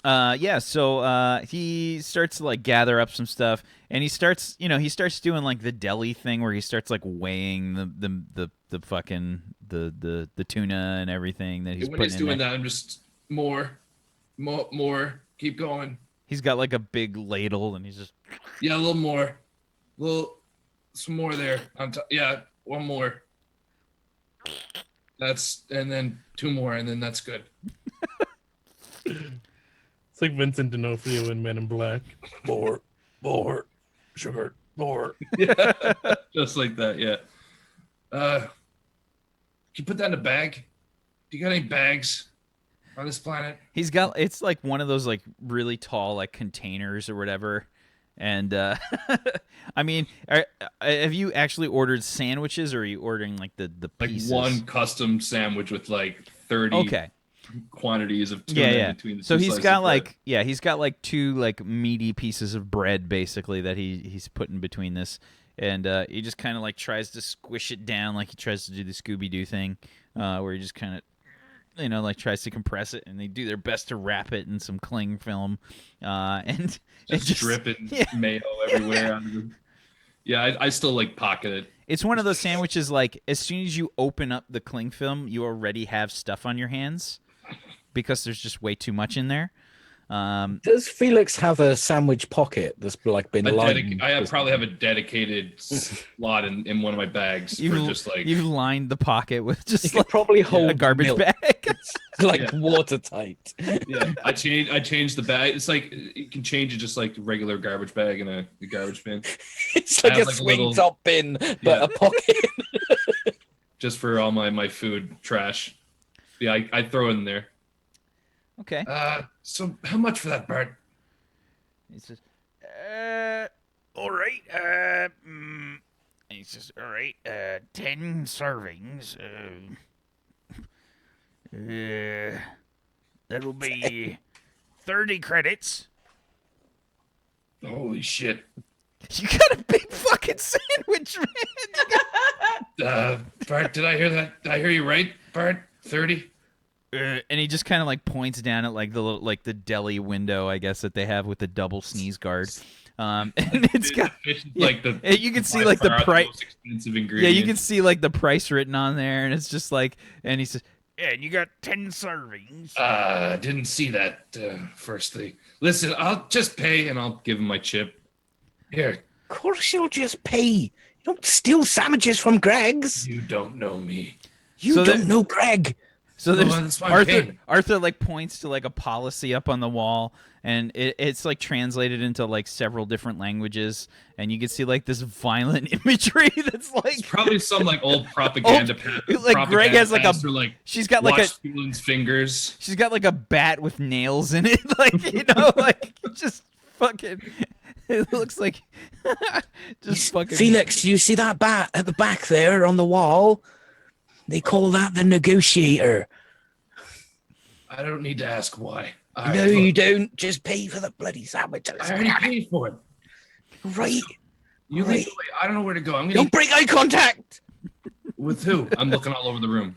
Yeah, so he starts to like gather up some stuff, and he starts doing like the deli thing where he starts like weighing the fucking the tuna and everything that he's When putting he's in doing there. that, I'm just more. Keep going. He's got like a big ladle, and he's just. Yeah, a little more. Some more there. Yeah, one more. And then 2 more, and then that's good. It's like Vincent D'Onofrio in Men in Black. More, sugar, more. Yeah, just like that. Yeah. Can you put that in a bag? Do you got any bags on this planet? He's got. It's like one of those like really tall like containers or whatever. And I mean, have you actually ordered sandwiches, or are you ordering like the pieces? Like one custom sandwich with like 30 quantities of tuna in between the two. So he's slices got of like he's got like 2 like meaty pieces of bread basically that he's putting between this, and he just kind of like tries to squish it down like he tries to do the Scooby-Doo thing, where he just kind of like tries to compress it, and they do their best to wrap it in some cling film, and just dripping mayo everywhere. Yeah, I still like pocket it. It's one of those sandwiches like as soon as you open up the cling film, you already have stuff on your hands because there's just way too much in there. Does Felix have a sandwich pocket that's like been lined? I probably have a dedicated slot in one of my bags for just like you've lined the pocket with just like probably hold a garbage milk. bag. It's like watertight. Yeah, I changed the bag. It's like you can change it just like a regular garbage bag in a garbage bin. It's like a swing top bin, but a pocket. Just for all my food trash. Yeah, I throw it in there. Okay. So how much for that, Bart? He says, all right. He says, all right. 10 servings. That'll be 30 credits. Holy shit. You got a big fucking sandwich, man. Bart, did I hear that? Did I hear you right, Bart? 30? And he just kind of like points down at like the deli window, I guess, that they have with the double sneeze guard. And it's got like the you can see like the price. Expensive Yeah, ingredient. you can see like the price written on there, and it's just like, and he says, Yeah, and you got 10 servings. Didn't see that firstly. Listen, I'll just pay and I'll give him my chip. Here. Of course you'll just pay. You don't steal sandwiches from Greg's. You don't know me. You don't know Greg. So there's that's why I'm paying. Arthur like points to like a policy up on the wall, and it's like translated into like several different languages, and you can see like this violent imagery that's like it's probably some like old propaganda. Like Greg has like she's got like Felan's fingers. She's got like a bat with nails in it, like like just fucking. It looks like just fucking. Felix, you see that bat at the back there on the wall? They call that the negotiator. I don't need to ask why. No, you don't. Just pay for the bloody sandwiches. I already paid for it. Right. You lead the way. I don't know where to go. Don't break eye contact. With who? I'm looking all over the room.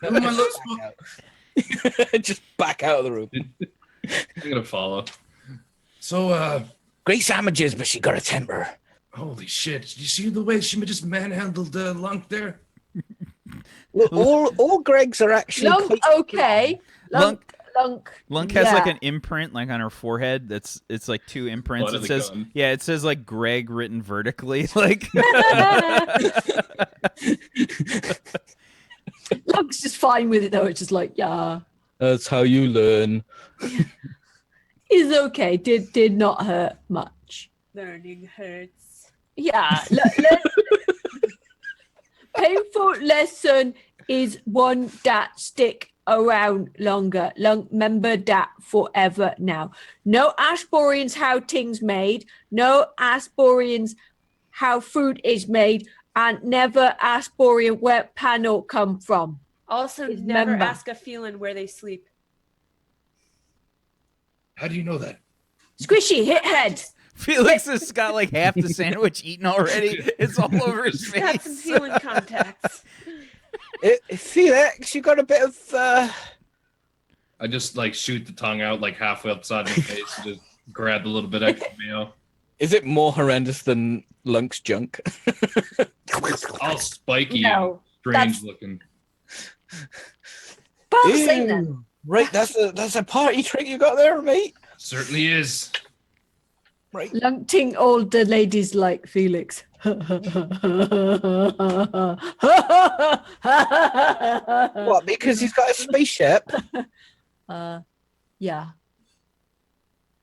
Who am I looking? Just back out of the room. I'm gonna follow. So, great sandwiches, but she got a temper. Holy shit! Did you see the way she just manhandled Lunk there? Well, all Gregs are actually Lunk, okay. Lunk has like an imprint like on her forehead. It's like 2 imprints. It says it says like Greg written vertically. Like Lunk's just fine with it though. It's just like that's how you learn. It's okay. Did not hurt much. Learning hurts. Yeah. Painful lesson is one that stick around longer. Lunk, remember that forever now. No Ashborians how things made. No Ashborians how food is made. And never Ashborian where panel come from. Also, Is never member. ask a Felan where they sleep. How do you know that? Squishy, hit head. Felix has got like half the sandwich eaten already. It's all over his face. Got some Felan contacts. Felix, you got a bit of. I just like shoot the tongue out like halfway upside my face and just grab a little bit extra mayo. Is it more horrendous than Lunk's junk? All spiky No, and strange looking. But I'm saying that. Right, that's a party trick you got there, mate. Certainly is. Right. Lunking all the ladies like Felix. What? Because he's got a spaceship? Yeah.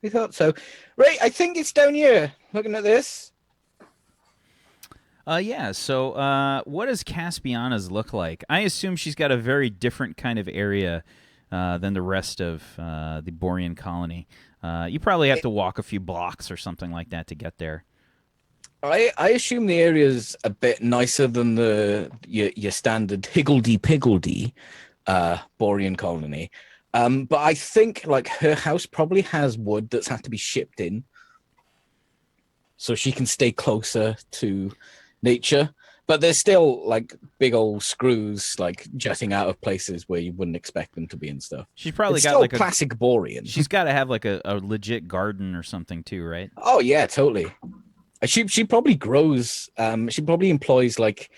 We thought so. Right, I think it's down here. Looking at this. Yeah, so what does Caspiana's look like? I assume she's got a very different kind of area than the rest of the Borian colony. You probably have to walk a few blocks or something like that to get there. I assume the area's a bit nicer than your standard higgledy-piggledy Borian colony. But I think like her house probably has wood that's had to be shipped in, so she can stay closer to nature. But there's still like big old screws like jutting out of places where you wouldn't expect them to be and stuff. She's probably It's got still like classic Borian. She's got to have like a legit garden or something too, right? Oh yeah, totally. She probably grows. She probably employs like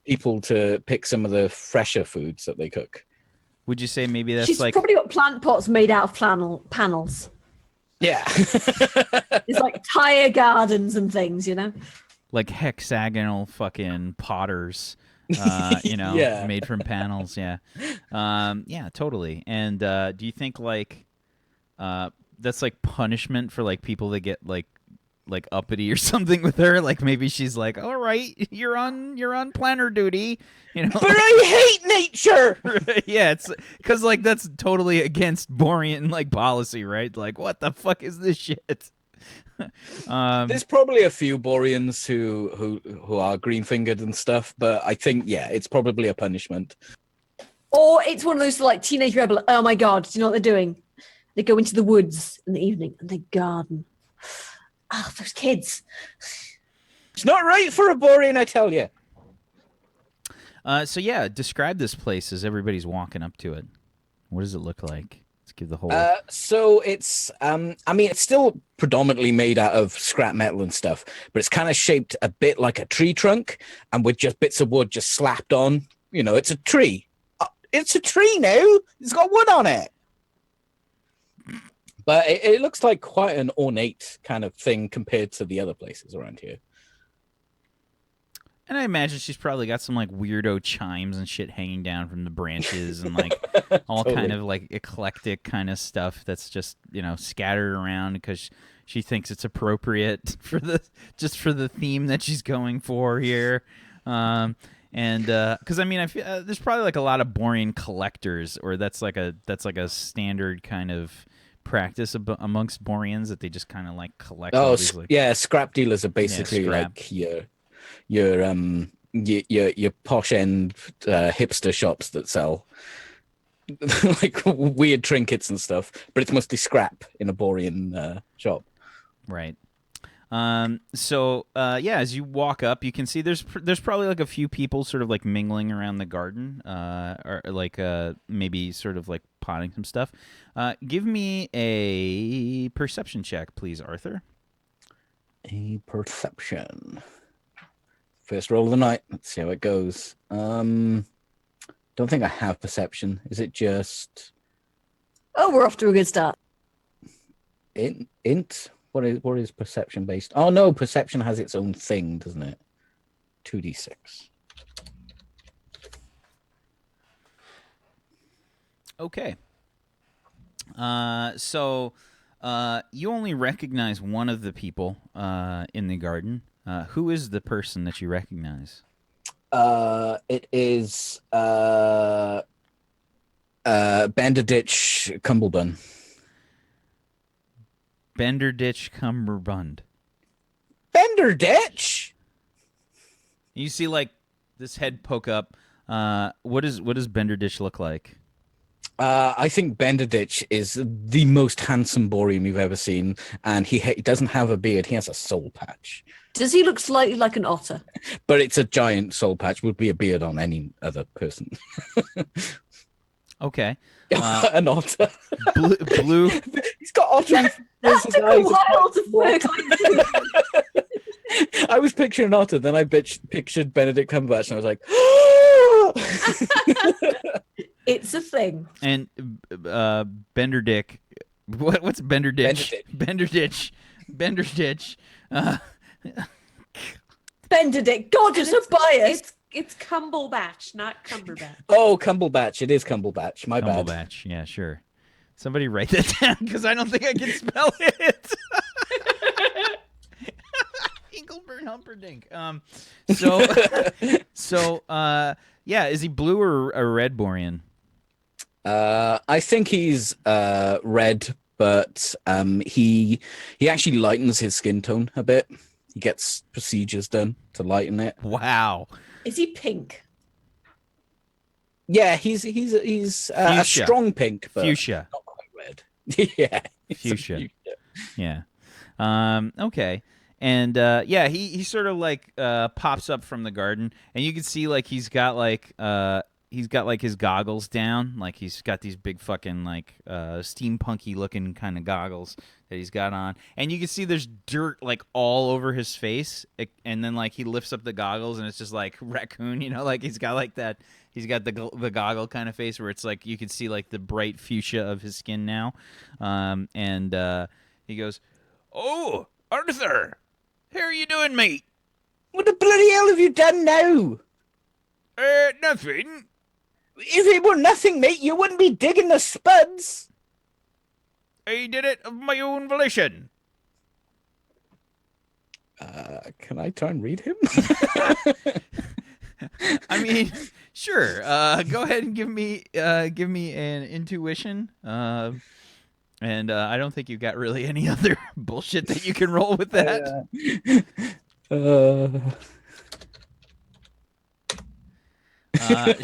people to pick some of the fresher foods that they cook. Would you say maybe that's She's like probably got plant pots made out of panels. Yeah. It's like tire gardens and things, you know? like hexagonal fucking potters, Yeah. made from panels. Yeah. Yeah, totally. And do you think like that's like punishment for like people that get like uppity or something with her? Like maybe she's like, all right, you're on planner duty, But I hate nature. Yeah, it's because like that's totally against Borian like policy, right? Like what the fuck is this shit? There's probably a few Borians who are green fingered and stuff, but I think it's probably a punishment. Or it's one of those like teenage rebel. Oh my god, do you know what they're doing? They go into the woods in the evening and they garden. Oh, those kids. It's not right for a Borian, I tell you. So yeah, describe this place as everybody's walking up to it. What does it look like? Let's give the whole. So it's, it's still predominantly made out of scrap metal and stuff, but it's kind of shaped a bit like a tree trunk, and with just bits of wood just slapped on. It's a tree. It's a tree now. It's got wood on it. But it looks like quite an ornate kind of thing compared to the other places around here. And I imagine she's probably got some like weirdo chimes and shit hanging down from the branches and like all Totally. kind of like eclectic kind of stuff that's just scattered around because she thinks it's appropriate for the theme that she's going for here. And because I feel there's probably like a lot of Borian collectors, or that's like a standard kind of practice amongst Borians that they just kind of like collect. Oh, all these, like, scrap dealers are basically scrap. like your posh end hipster shops that sell like weird trinkets and stuff, but it's mostly scrap in a Borian shop. Right. So as you walk up, you can see there's probably like a few people sort of like mingling around the garden, or like maybe sort of like potting some stuff. Give me a perception check, please, Arthur. A perception. First roll of the night. Let's see how it goes. Don't think I have perception. Is it just Oh, we're off to a good start. int? What is perception based? Oh no, perception has its own thing, doesn't it? 2d6. Okay. So you only recognize one of the people in the garden. Who is the person that you recognize? It is Banderditch Cumblebun. Benderditch Cumberbund. Banderditch? You see like this head poke up. What does Benderditch look like? I think Banderditch is the most handsome Borian you've ever seen, and he doesn't have a beard. He has a soul patch. Does he look slightly like an otter? But it's a giant soul patch. Would be a beard on any other person. Okay. An otter. Blue. He's got otter. That took a while to work. I was picturing an otter, then I pictured Benedict Cumberbatch, and I was like, It's a thing. And Benderdick What's Bender Ditch? Bender Ditch. Bender Ditch. Benedict. God, you're so biased. It's Cumberbatch, not Cumberbatch. Oh, Cumberbatch. It is Cumberbatch. My bad. Cumberbatch. Yeah, sure. Somebody write that down because I don't think I can spell it. Engelbert Humperdinck. Yeah, is he blue or a red Borian? I think he's red, but he actually lightens his skin tone a bit. He gets procedures done to lighten it. Wow. Is he pink? Yeah, he's a strong pink, but fuchsia. Not quite red. Yeah, fuchsia. Yeah. Okay. And he sort of like pops up from the garden, and you can see like he's got like his goggles down, like he's got these big fucking like steampunky looking kind of goggles that he's got on, and you can see there's dirt like all over his face, and then like he lifts up the goggles and it's just like raccoon, like he's got like that. He's got the goggle kind of face where it's like you can see like the bright fuchsia of his skin now, and he goes, "Oh, Arthur, how are you doing, mate? What the bloody hell have you done now?" Nothing. If it were nothing, mate, you wouldn't be digging the spuds. I did it of my own volition. Can I try and read him? I mean, sure. Go ahead and give me an intuition. And I don't think you've got really any other bullshit that you can roll with that.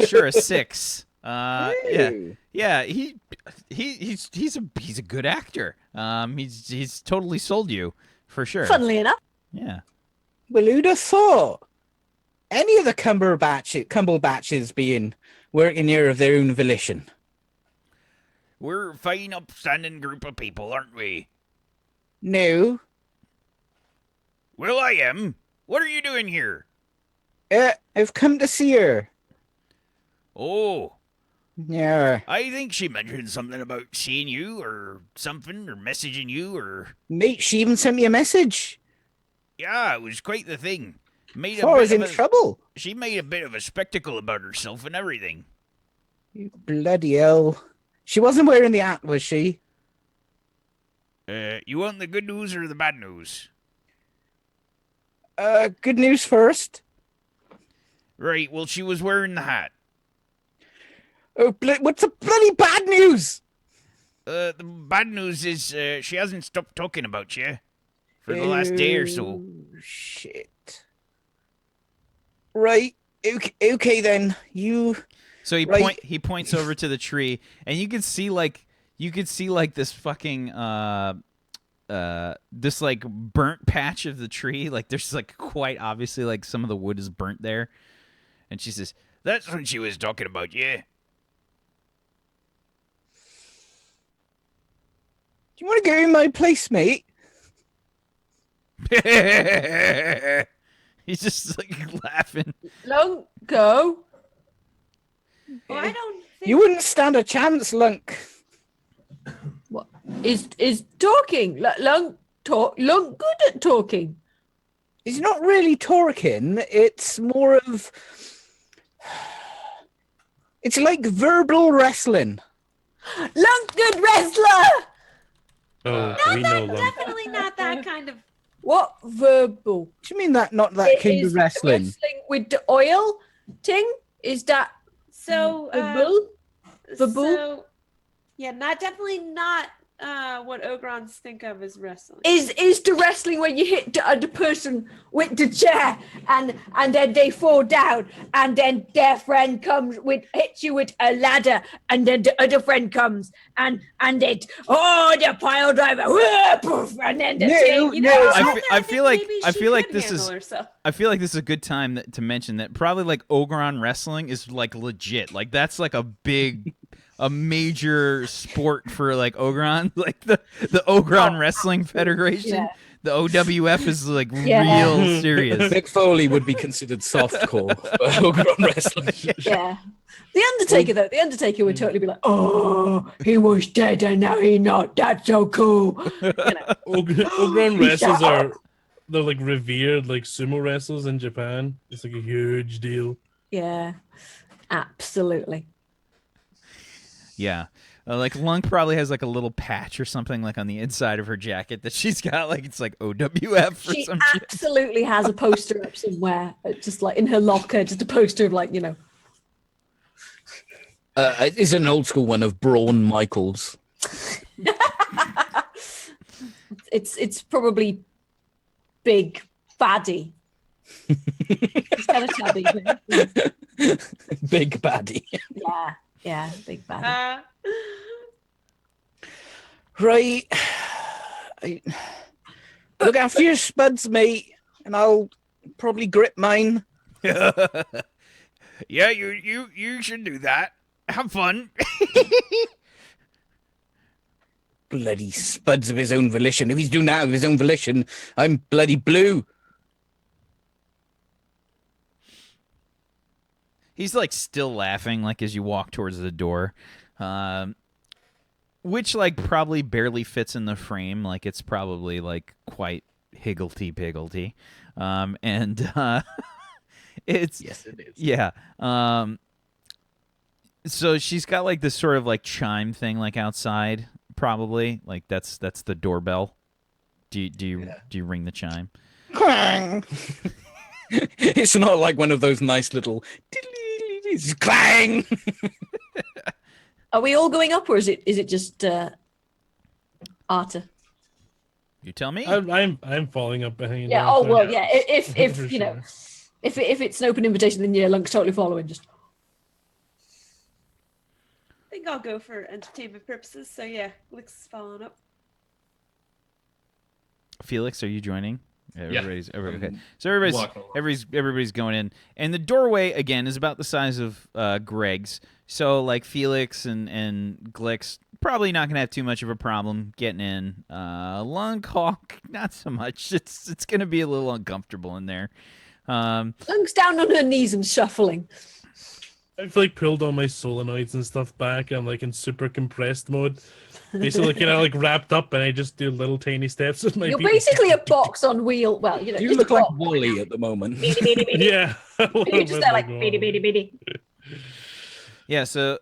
Sure, a 6. Yeah. He's a good actor. He's totally sold you for sure. Funnily enough. Yeah. Well, who'd have thought? Any of the Cumberbatches being working here of their own volition. We're a fine, upstanding group of people, aren't we? No. Well, I am. What are you doing here? I've come to see her. Oh. Yeah. I think she mentioned something about seeing you or something, or messaging you, or... Mate, she even sent me a message. Yeah, it was quite the thing. I was in trouble. She made a bit of a spectacle about herself and everything. You bloody hell. She wasn't wearing the hat, was she? You want the good news or the bad news? Good news first. Right, well, she was wearing the hat. Oh, what's the bloody bad news? The bad news is she hasn't stopped talking about you for the last day or so. Shit. Right. Okay then. So he right. he points over to the tree, and you can see like this fucking this like burnt patch of the tree. Like there's like quite obviously like some of the wood is burnt there. And she says, "That's when she was talking about you." Do you want to go in my place, mate? He's just like laughing. Lunk, go. Oh, I don't think... You wouldn't stand a chance, Lunk. What is talking? Lunk good at talking. It's not really talking. It's more of... It's like verbal wrestling. Lunk good wrestler. Oh, we know Lunk. Definitely not that kind of... What verbal? What do you mean that not that kind of wrestling? Wrestling with the oil thing? Is that So, verbal? so, yeah, definitely not what Ogrons think of as wrestling. Is the wrestling where you hit the other person with the chair and then they fall down and then their friend comes hits you with a ladder and then the other friend comes and it the pile driver and then the thing. I feel like this is a good time to mention that probably like Ogron wrestling is like legit. Like that's like a big a major sport for like Ogron, like the Ogron Wrestling Federation. Yeah. The OWF is like Yeah. real serious. Mick Foley would be considered softcore for Ogron wrestling. Yeah. The Undertaker, though, the Undertaker would totally be like, "Oh, he was dead and now he's not. That's so cool." You know. Ogron wrestlers they're like revered like sumo wrestlers in Japan. It's like a huge deal. Yeah, absolutely. Yeah. Like Lunk probably has like a little patch or something like on the inside of her jacket that she's got, like it's like OWF or She some shit. absolutely has a poster up somewhere, just like in her locker, just a poster of like, you know. It's an old school one of Braun Michaels. It's probably Big Baddie. He's got a tabby. Big baddie. Yeah, Big Baddie. Right. Look after your spuds, mate, and I'll probably grip mine. Yeah, you should do that. Have fun. Bloody spuds of his own volition. If he's doing that of his own volition, I'm bloody blue. He's like still laughing, like as you walk towards the door, which like probably barely fits in the frame. Like it's probably like quite higgledy-piggledy, and it's Yes, it is. yeah. So she's got like this sort of like chime thing like outside, probably like that's the doorbell. Do you ring the chime? Clang. It's not like one of those nice little clang. Are we all going up, or is it just Arta? You tell me. I'm falling up behind. Yeah. her, Oh so- well. Yeah. If For you know, sure. if it's an open invitation, then yeah, Lunk's totally following. Just I think I'll go for entertainment purposes. So yeah, Felix is following up. Felix, are you joining? Yeah. Okay. So everybody's going in, and the doorway again is about the size of Greg's. So like Felix and Glix probably not gonna have too much of a problem getting in. Lunk, Hawk, not so much. It's gonna be a little uncomfortable in there. Lunk's down on her knees and shuffling. I've like pulled all my solenoids and stuff back. I'm like in super compressed mode. Basically, like wrapped up, and I just do little tiny steps with my You're feet. basically a box on wheel. Well, you know, You just look a like box. Wally at the moment. Beady, beady, beady. Yeah. You're just there like beady, beady, beady. Yeah. So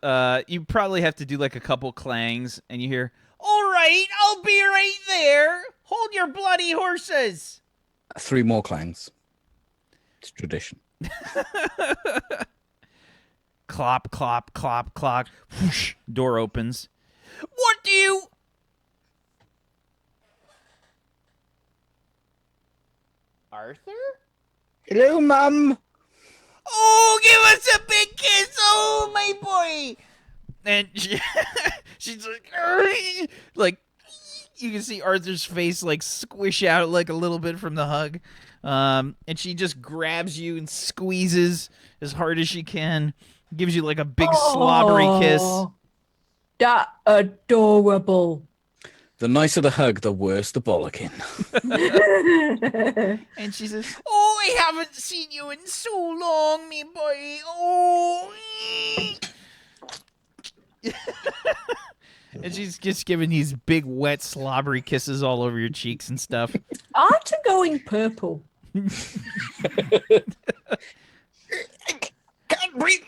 you probably have to do like a couple clangs, and you hear, "All right, I'll be right there. Hold your bloody horses." 3 more clangs. It's tradition. Clop, clop, clop, clop. Whoosh, door opens. What do you... Arthur? Hello, Mum. Oh, give us a big kiss. Oh, my boy. And she's like, "Arr!" Like, you can see Arthur's face like squish out like a little bit from the hug. And she just grabs you and squeezes as hard as she can. Gives you like a big slobbery kiss. That adorable. The nicer the hug, the worse the bollocking. And she says, "Oh, I haven't seen you in so long, me boy. Oh." And she's just giving these big, wet, slobbery kisses all over your cheeks and stuff. Arta going purple. Can't breathe.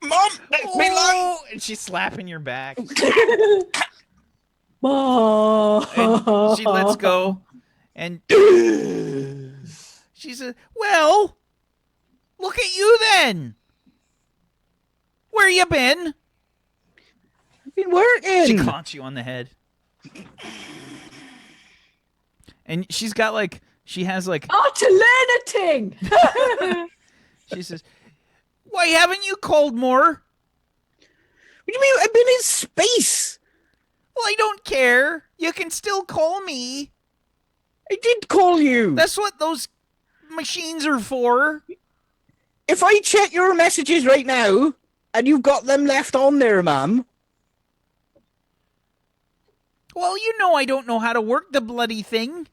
Mom, let me alone. Oh, and she's slapping your back. And she lets go. And she says, "Well, look at you then. Where you been?" I've been working. She clonks you on the head. And she has like, Arta learning. she says, "Why haven't you called more?" What do you mean? I've been in space. "Well, I don't care. You can still call me. I did call you. That's what those machines are for." If I check your messages right now, And you've got them left on there, ma'am. Well, you know I don't know how to work the bloody thing.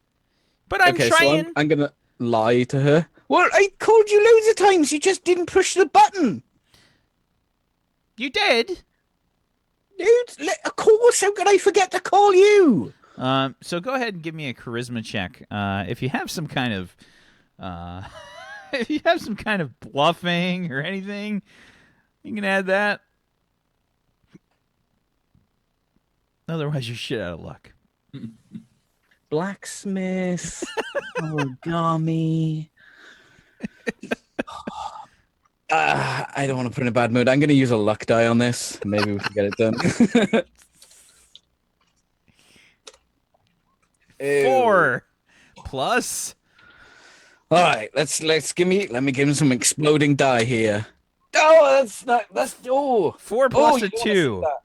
But I'm Okay, trying. so I'm gonna lie to her. Well, I called you loads of times. You just didn't push the button. You did? Dude, of course. How could I forget to call you? So go ahead and give me a charisma check. If you have some kind of, if you have some kind of bluffing or anything, you can add that. Otherwise, you're shit out of luck. Blacksmith, origami. I don't want to put in a bad mood. I'm going to use a luck die on this. Maybe we can get it done. 4 plus. All right, let me give him some exploding die here. Oh, that's 4 plus a you wanna 2. see that?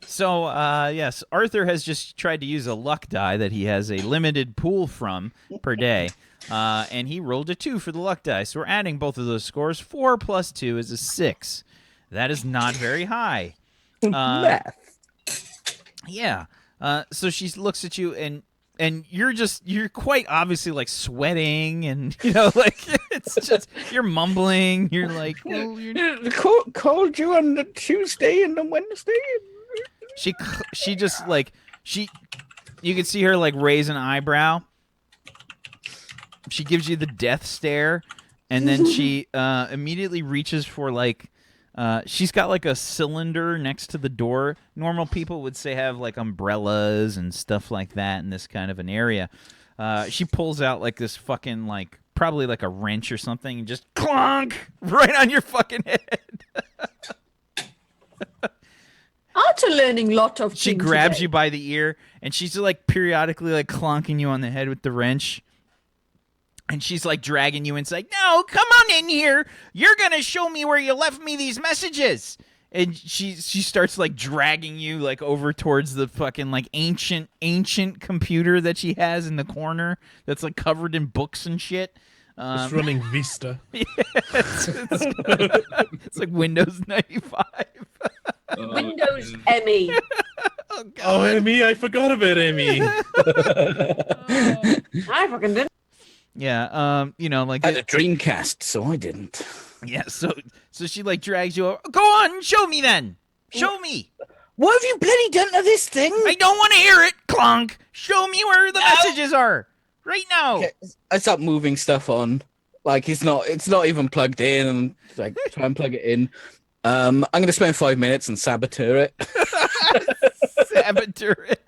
So, yes, Arthur has just tried to use a luck die that he has a limited pool from per day, and he rolled a 2 for the luck die. So we're adding both of those scores. 4 plus 2 is a 6. That is not very high. Math. Yeah. So she looks at you, and you're quite obviously like sweating, and like it's just you're mumbling. You're like, well, Called you on the Tuesday and the Wednesday. She just like you can see her like raise an eyebrow. She gives you the death stare, and then she immediately reaches for like she's got like a cylinder next to the door. Normal people would say have like umbrellas and stuff like that in this kind of an area. She pulls out like this fucking like probably like a wrench or something and just clonk right on your fucking head. After learning a lot of She things grabs today. you by the ear, and she's like periodically like clonking you on the head with the wrench. And she's like dragging you inside. No, come on in here. You're gonna show me where you left me these messages. And she starts like dragging you like over towards the fucking like ancient computer that she has in the corner that's like covered in books and shit. It's running Vista. It's like Windows 95. Windows ME. Oh, Emmy, I forgot about Emmy. I fucking didn't. Yeah, like I had a Dreamcast, so I didn't. yeah. So she like drags you over. Go on, show me then. Show me. What have you bloody done to this thing? I don't want to hear it. Clonk. Show me where the messages are right now. Okay, I start moving stuff on. Like it's not even plugged in, and like try and plug it in. I'm gonna spend 5 minutes and saboteur it. Saboteur it.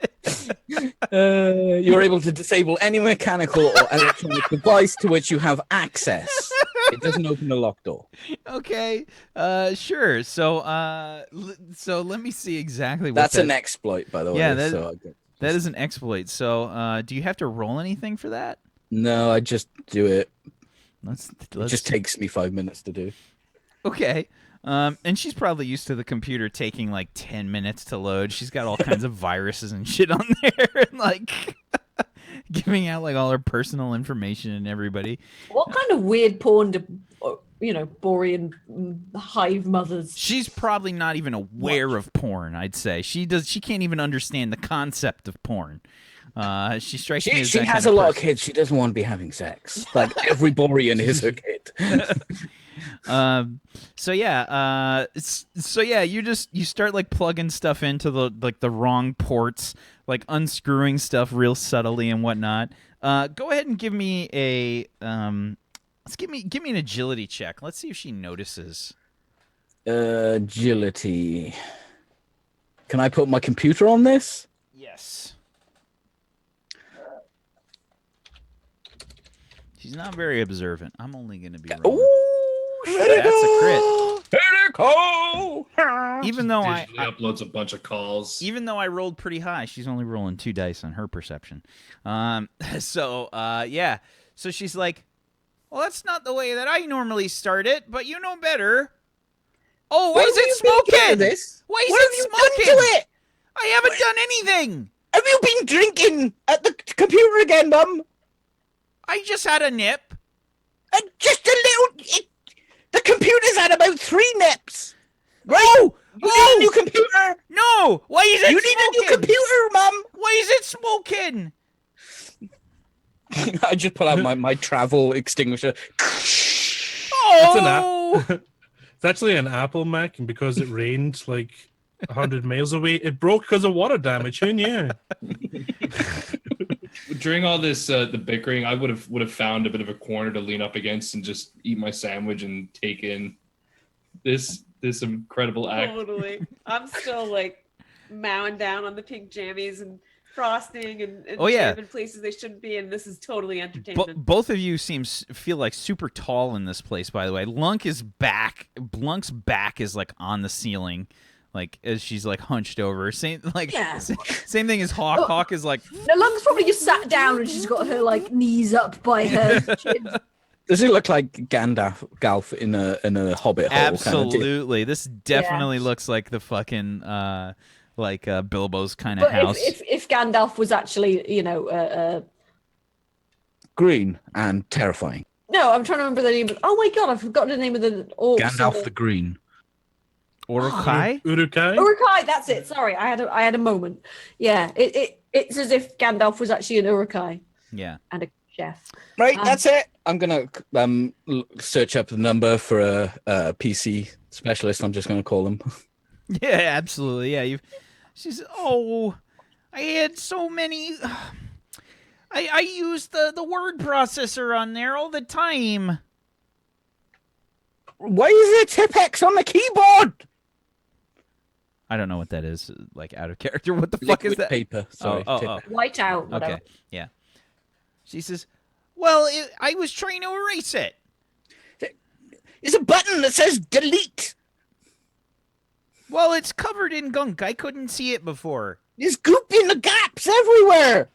You're able to disable any mechanical or electronic device to which you have access. It doesn't open the lock door. Okay. Sure. So let me see exactly what That's an exploit, by the way. Yeah, that is an exploit. So do you have to roll anything for that? No, I just do it. Let's It just takes me 5 minutes to do. Okay. And she's probably used to the computer taking like 10 minutes to load. She's got all kinds of viruses and shit on there, and like giving out like all her personal information and everybody. What kind of weird porn do, Borian hive mothers? She's probably not even aware of porn, I'd say. She can't even understand the concept of porn. She strikes me as She that has kind of a lot of person. kids. She doesn't want to be having sex. Like every Borian is her kid. You start like plugging stuff into the wrong ports, like unscrewing stuff real subtly and whatnot. Go ahead and give me a give me an agility check. Let's see if she notices. Agility. Can I put my computer on this? Yes. She's not very observant. I'm only going to be rolling. Ooh, That's a crit. Critical! Even though I uploads a bunch of calls. Even though I rolled pretty high, she's only rolling 2 dice on her perception. So she's like, well, that's not the way that I normally start it, but you know better. Oh, why is it smoking? Why is it smoking? Done to it? I haven't done anything. Have you been drinking at the computer again, Mum? I just had a nip. Just a little... The computer's had about 3 nips. No! You need a new computer. No! Why is it You smoking? need a new computer, Mum. Why is it smoking? I just pull out my travel extinguisher. Oh! It's actually an Apple Mac, and because it rained like 100 miles away, it broke because of water damage. Who knew? During all this the bickering, I would have found a bit of a corner to lean up against and just eat my sandwich and take in this incredible act. Totally. I'm still like mowing down on the pink jammies and frosting and Oh, yeah. jam in places they shouldn't be, and this is totally entertainment. Both of you feel like super tall in this place, by the way. Lunk's back is like on the ceiling, like as she's like hunched over. Same same thing as H.A.W.K. Oh. H.A.W.K is like No, Lunk's probably just sat down and she's got her like knees up by her chin. Does it look like Gandalf in a Hobbit hole? absolutely. Kind of This definitely looks like the fucking Bilbo's kind of But house. if Gandalf was actually, you know, green and terrifying. no, I'm trying to remember the name. Oh my god, I've forgotten the name of the orc. Gandalf the Green. Urukai? Urukai? Urukai, that's it. Sorry, I had a moment. Yeah, it's as if Gandalf was actually an Urukai Yeah. and a chef. Right, that's it. I'm gonna search up the number for a PC specialist. I'm just gonna call them. Yeah, absolutely. Yeah, she's I had so many. I used the word processor on there all the time. Why is there Tipex on the keyboard? I don't know what that is. Like out of character. What the fuck is Liquid that? paper. Sorry. Oh. Tipex. Whiteout, whatever. Okay. Yeah. She says, "Well, I was trying to erase it." There's a button that says delete. Well, it's covered in gunk. I couldn't see it before. There's goop in the gaps everywhere.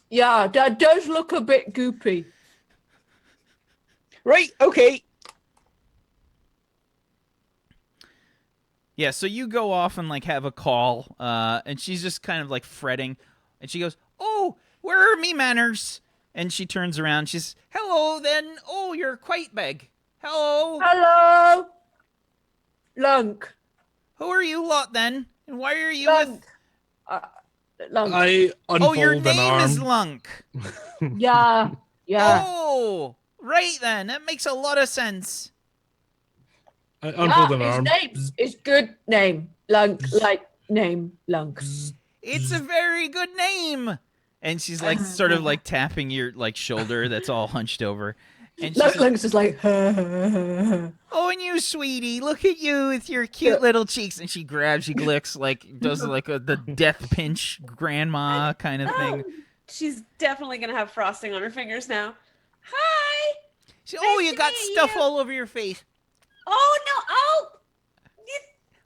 Yeah, that does look a bit goopy. Right, okay. Yeah, so you go off and like have a call, and she's just kind of like fretting, and she goes, "Oh, where are me manners?" And she turns around. She's, "Hello, then. Oh, you're quite big. Hello. Hello, Lunk. Who are you lot then? And why are you with?" Lunk. Lunk. I unfold Oh, your an name arm. is Lunk. Yeah. Oh, right then. That makes a lot of sense. I unfold an his arm. name is good name. Lunk, like name, Lunk. It's a very good name. And she's like sort of like tapping your like shoulder that's all hunched over. And she's Lunk's just like, "Oh, and you, sweetie, look at you with your cute little cheeks." And she licks, like, does like the death pinch grandma kind of thing. She's definitely gonna have frosting on her fingers now. Hi. "Oh, Nice you to got meet stuff you." all over your face. Oh no! Oh.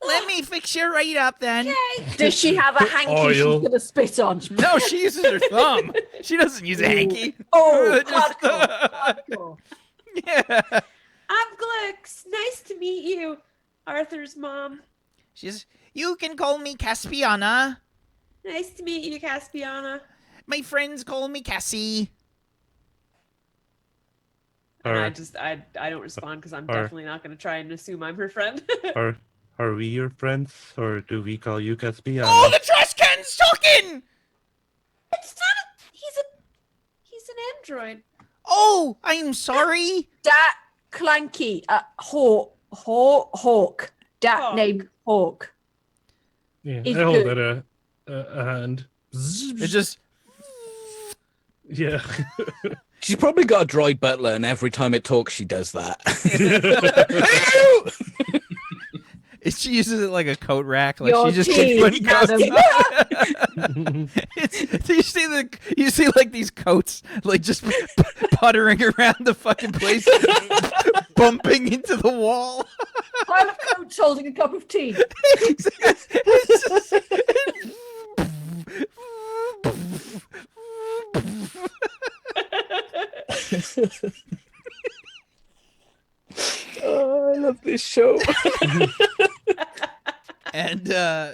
Let me fix you right up then." Okay. does she have a hanky Oil. she's gonna spit on? No, she uses her thumb. She doesn't use a hanky. Oh, Just- hardcore. Yeah. I'm Glix. Nice to meet you, Arthur's mom. She's, "You can call me Caspiana. Nice to meet you, Caspiana. My friends call me Cassie." And Are, I don't respond because I'm Or- definitely not going to try and assume I'm her friend. are we your friends, or do we call you Caspiana? Oh, the trash can's talking! It's not he's an android. Oh, I'm sorry. Dat Clanky, Hawk. Dat Hawk. name Hawk. Yeah, It's I hold good. it a hand. It's just, Yeah. She's probably got a droid butler, and every time it talks, she does that. she uses it like a coat rack. Like Your she just teeth, keeps putting coats. Adam. You see like these coats like just puttering around the fucking place, bumping into the wall. Pile of coats holding a cup of tea. It's just- Oh, I love this show. and so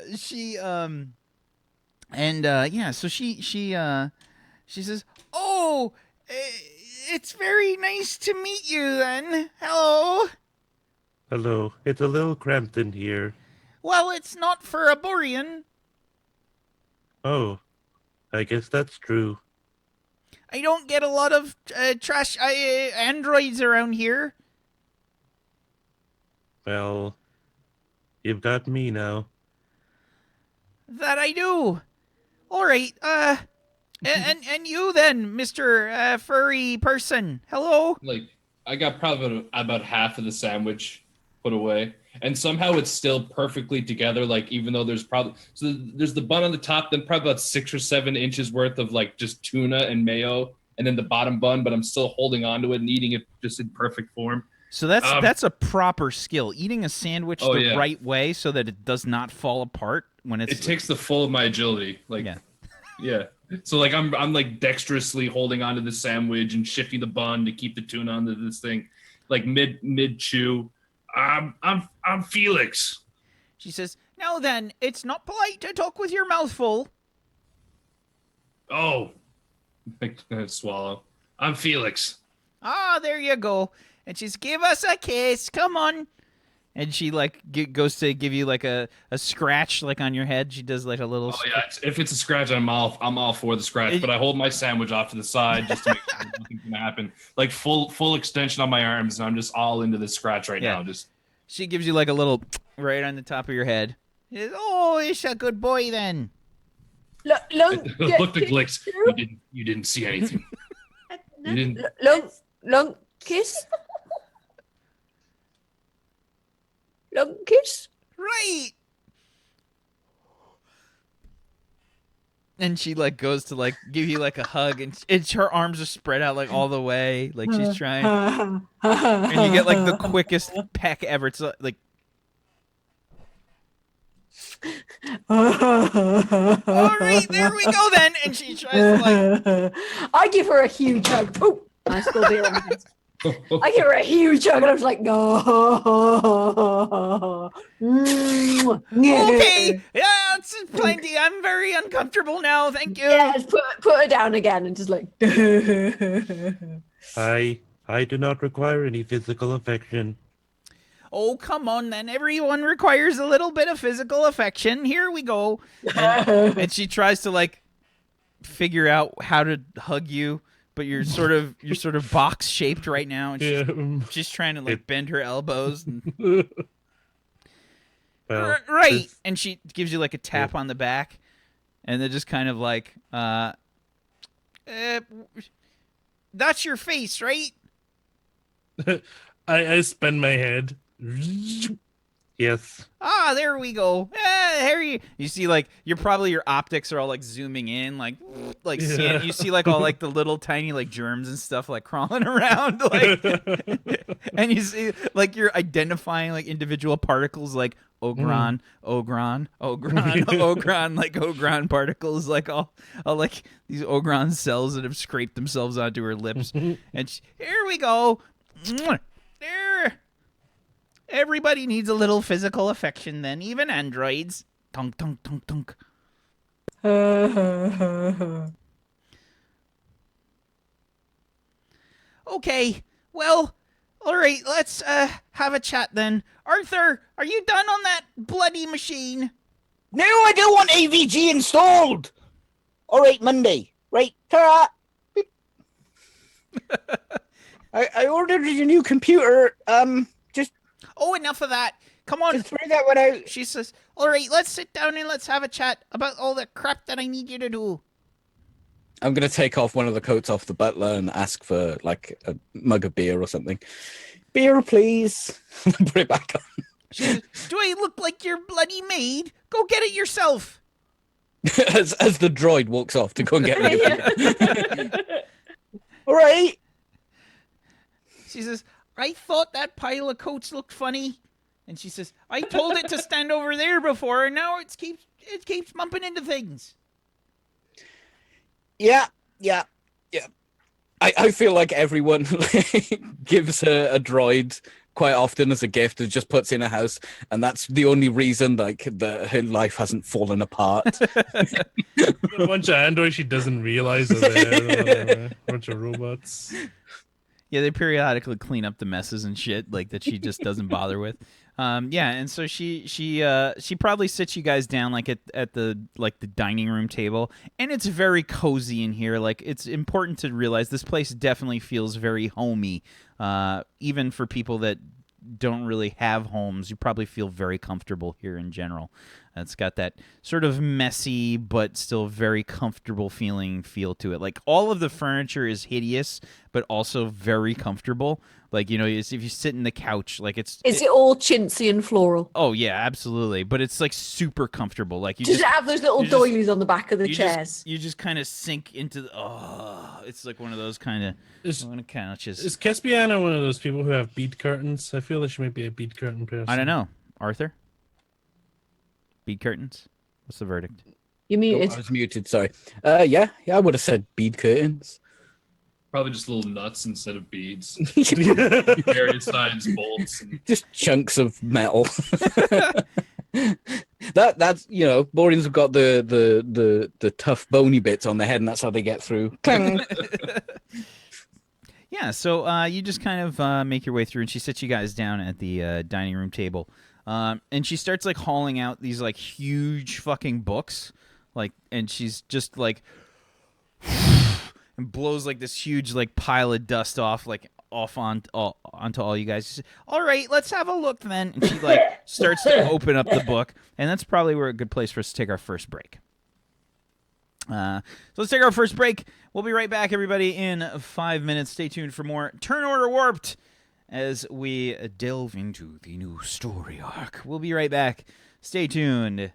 she says, "Oh, it's very nice to meet you then. Hello." Hello. It's a little cramped in here. Well, it's not for a Borian. Oh, I guess that's true. I don't get a lot of trash androids around here. Well, you've got me now. That I do. All right. And you then, Mister Furry Person. Hello. Like, I got probably about half of the sandwich put away, and somehow it's still perfectly together. Like, even though there's there's the bun on the top, then probably about 6 or 7 inches worth of like just tuna and mayo, and then the bottom bun. But I'm still holding on to it and eating it just in perfect form. So that's a proper skill. Eating a sandwich the yeah. right way so that it does not fall apart when it's. It takes the full of my agility. Like, Yeah. yeah. So like I'm like dexterously holding onto the sandwich and shifting the bun to keep the tuna onto this thing, like mid chew. I'm Felix. She says, "Now then, it's not polite to talk with your mouth full." Oh, swallow. I'm Felix. Ah, there you go. And she's, "Give us a kiss. Come on." And she like goes to give you like a scratch like on your head. She does like a little. Oh yeah, if it's a scratch, I'm all for the scratch. But I hold my sandwich off to the side just to make sure nothing's gonna happen. Like full extension on my arms, and I'm just all into this scratch right now. Just She gives you like a little right on the top of your head. She says, "Oh, it's a good boy then." Lunk, look at Glix. You didn't see anything. You didn't. Lunk, kiss. Lunk, kiss. Right. And she like goes to like give you like a hug, and her arms are spread out like all the way, like she's trying. And you get like the quickest peck ever. It's like. All right, there we go then. And she tries to like. I give her a huge hug. Oh, I spilled beer on my hands. I give her a huge hug, and I was like, no. Okay, yeah, it's plenty. I'm very uncomfortable now. Thank you. Yes, put her down again, and just like. I do not require any physical affection. Oh, come on then. Everyone requires a little bit of physical affection. Here we go. And she tries to like figure out how to hug you, but you're sort of box shaped right now, and she's trying to like bend her elbows. Well, right. And she gives you like a tap on the back, and then just kind of like that's your face, right? I spin my head. Yes. Ah, there we go. Harry, you see, like your optics are all like zooming in, like Yeah. you see like all like the little tiny like germs and stuff like crawling around, like, and you see like you're identifying like individual particles, like Ogron, like Ogron particles, like all like these Ogron cells that have scraped themselves onto her lips, and here we go. There. Everybody needs a little physical affection then, even androids. Tunk, tunk, tunk, tunk. Okay, well, all right, let's have a chat then. Arthur, are you done on that bloody machine? No, I don't want AVG installed. All right, Monday. Right, ta I ordered a new computer. Just Oh, enough of that. Come on. throw that one out. She says, all right, let's sit down and let's have a chat about all the crap that I need you to do. I'm gonna take off one of the coats off the butler and ask for like a mug of beer or something. Beer, please. Put it back on. She says, do I look like your bloody maid? Go get it yourself. as the droid walks off to go and get me a beer. All right. She says, I thought that pile of coats looked funny. And she says, I told it to stand over there before, and now it keeps bumping into things. Yeah. I feel like everyone gives her a droid quite often as a gift and just puts in a house, and that's the only reason like her life hasn't fallen apart. A bunch of androids she doesn't realize are there. A bunch of robots. Yeah, they periodically clean up the messes and shit like that she just doesn't bother with. Yeah, and so she probably sits you guys down like at the dining room table, and it's very cozy in here. Like, it's important to realize this place definitely feels very homey. Even for people that don't really have homes, you probably feel very comfortable here in general. It's got that sort of messy but still very comfortable feel to it. Like, all of the furniture is hideous but also very comfortable. Like, if you sit in the couch, like Is it all chintzy and floral? Oh yeah, absolutely. But it's like super comfortable. Like, Does it have those little you just- doilies on the back of the you chairs? you just kind of sink into it's like one of those kind of couches. Is Kespiana one of those people who have bead curtains? I feel like she might be a bead curtain person. I don't know. Arthur? Bead curtains? What's the verdict? You're muted. I was muted, sorry. Yeah, I would have said bead curtains. Probably just little nuts instead of beads. Various size bolts. And... Just chunks of metal. That's Borians have got the tough bony bits on their head, and that's how they get through. Clang. Yeah, so you just kind of make your way through, and she sits you guys down at the dining room table. And she starts like hauling out these like huge fucking books, and she's just like and blows like this huge like pile of dust off onto all you guys. She says, all right, let's have a look then. And she like starts to open up the book, and that's probably a good place for us to take our first break. So let's take our first break. We'll be right back, everybody, in 5 minutes. Stay tuned for more Turn Order Warped as we delve into the new story arc. We'll be right back. Stay tuned.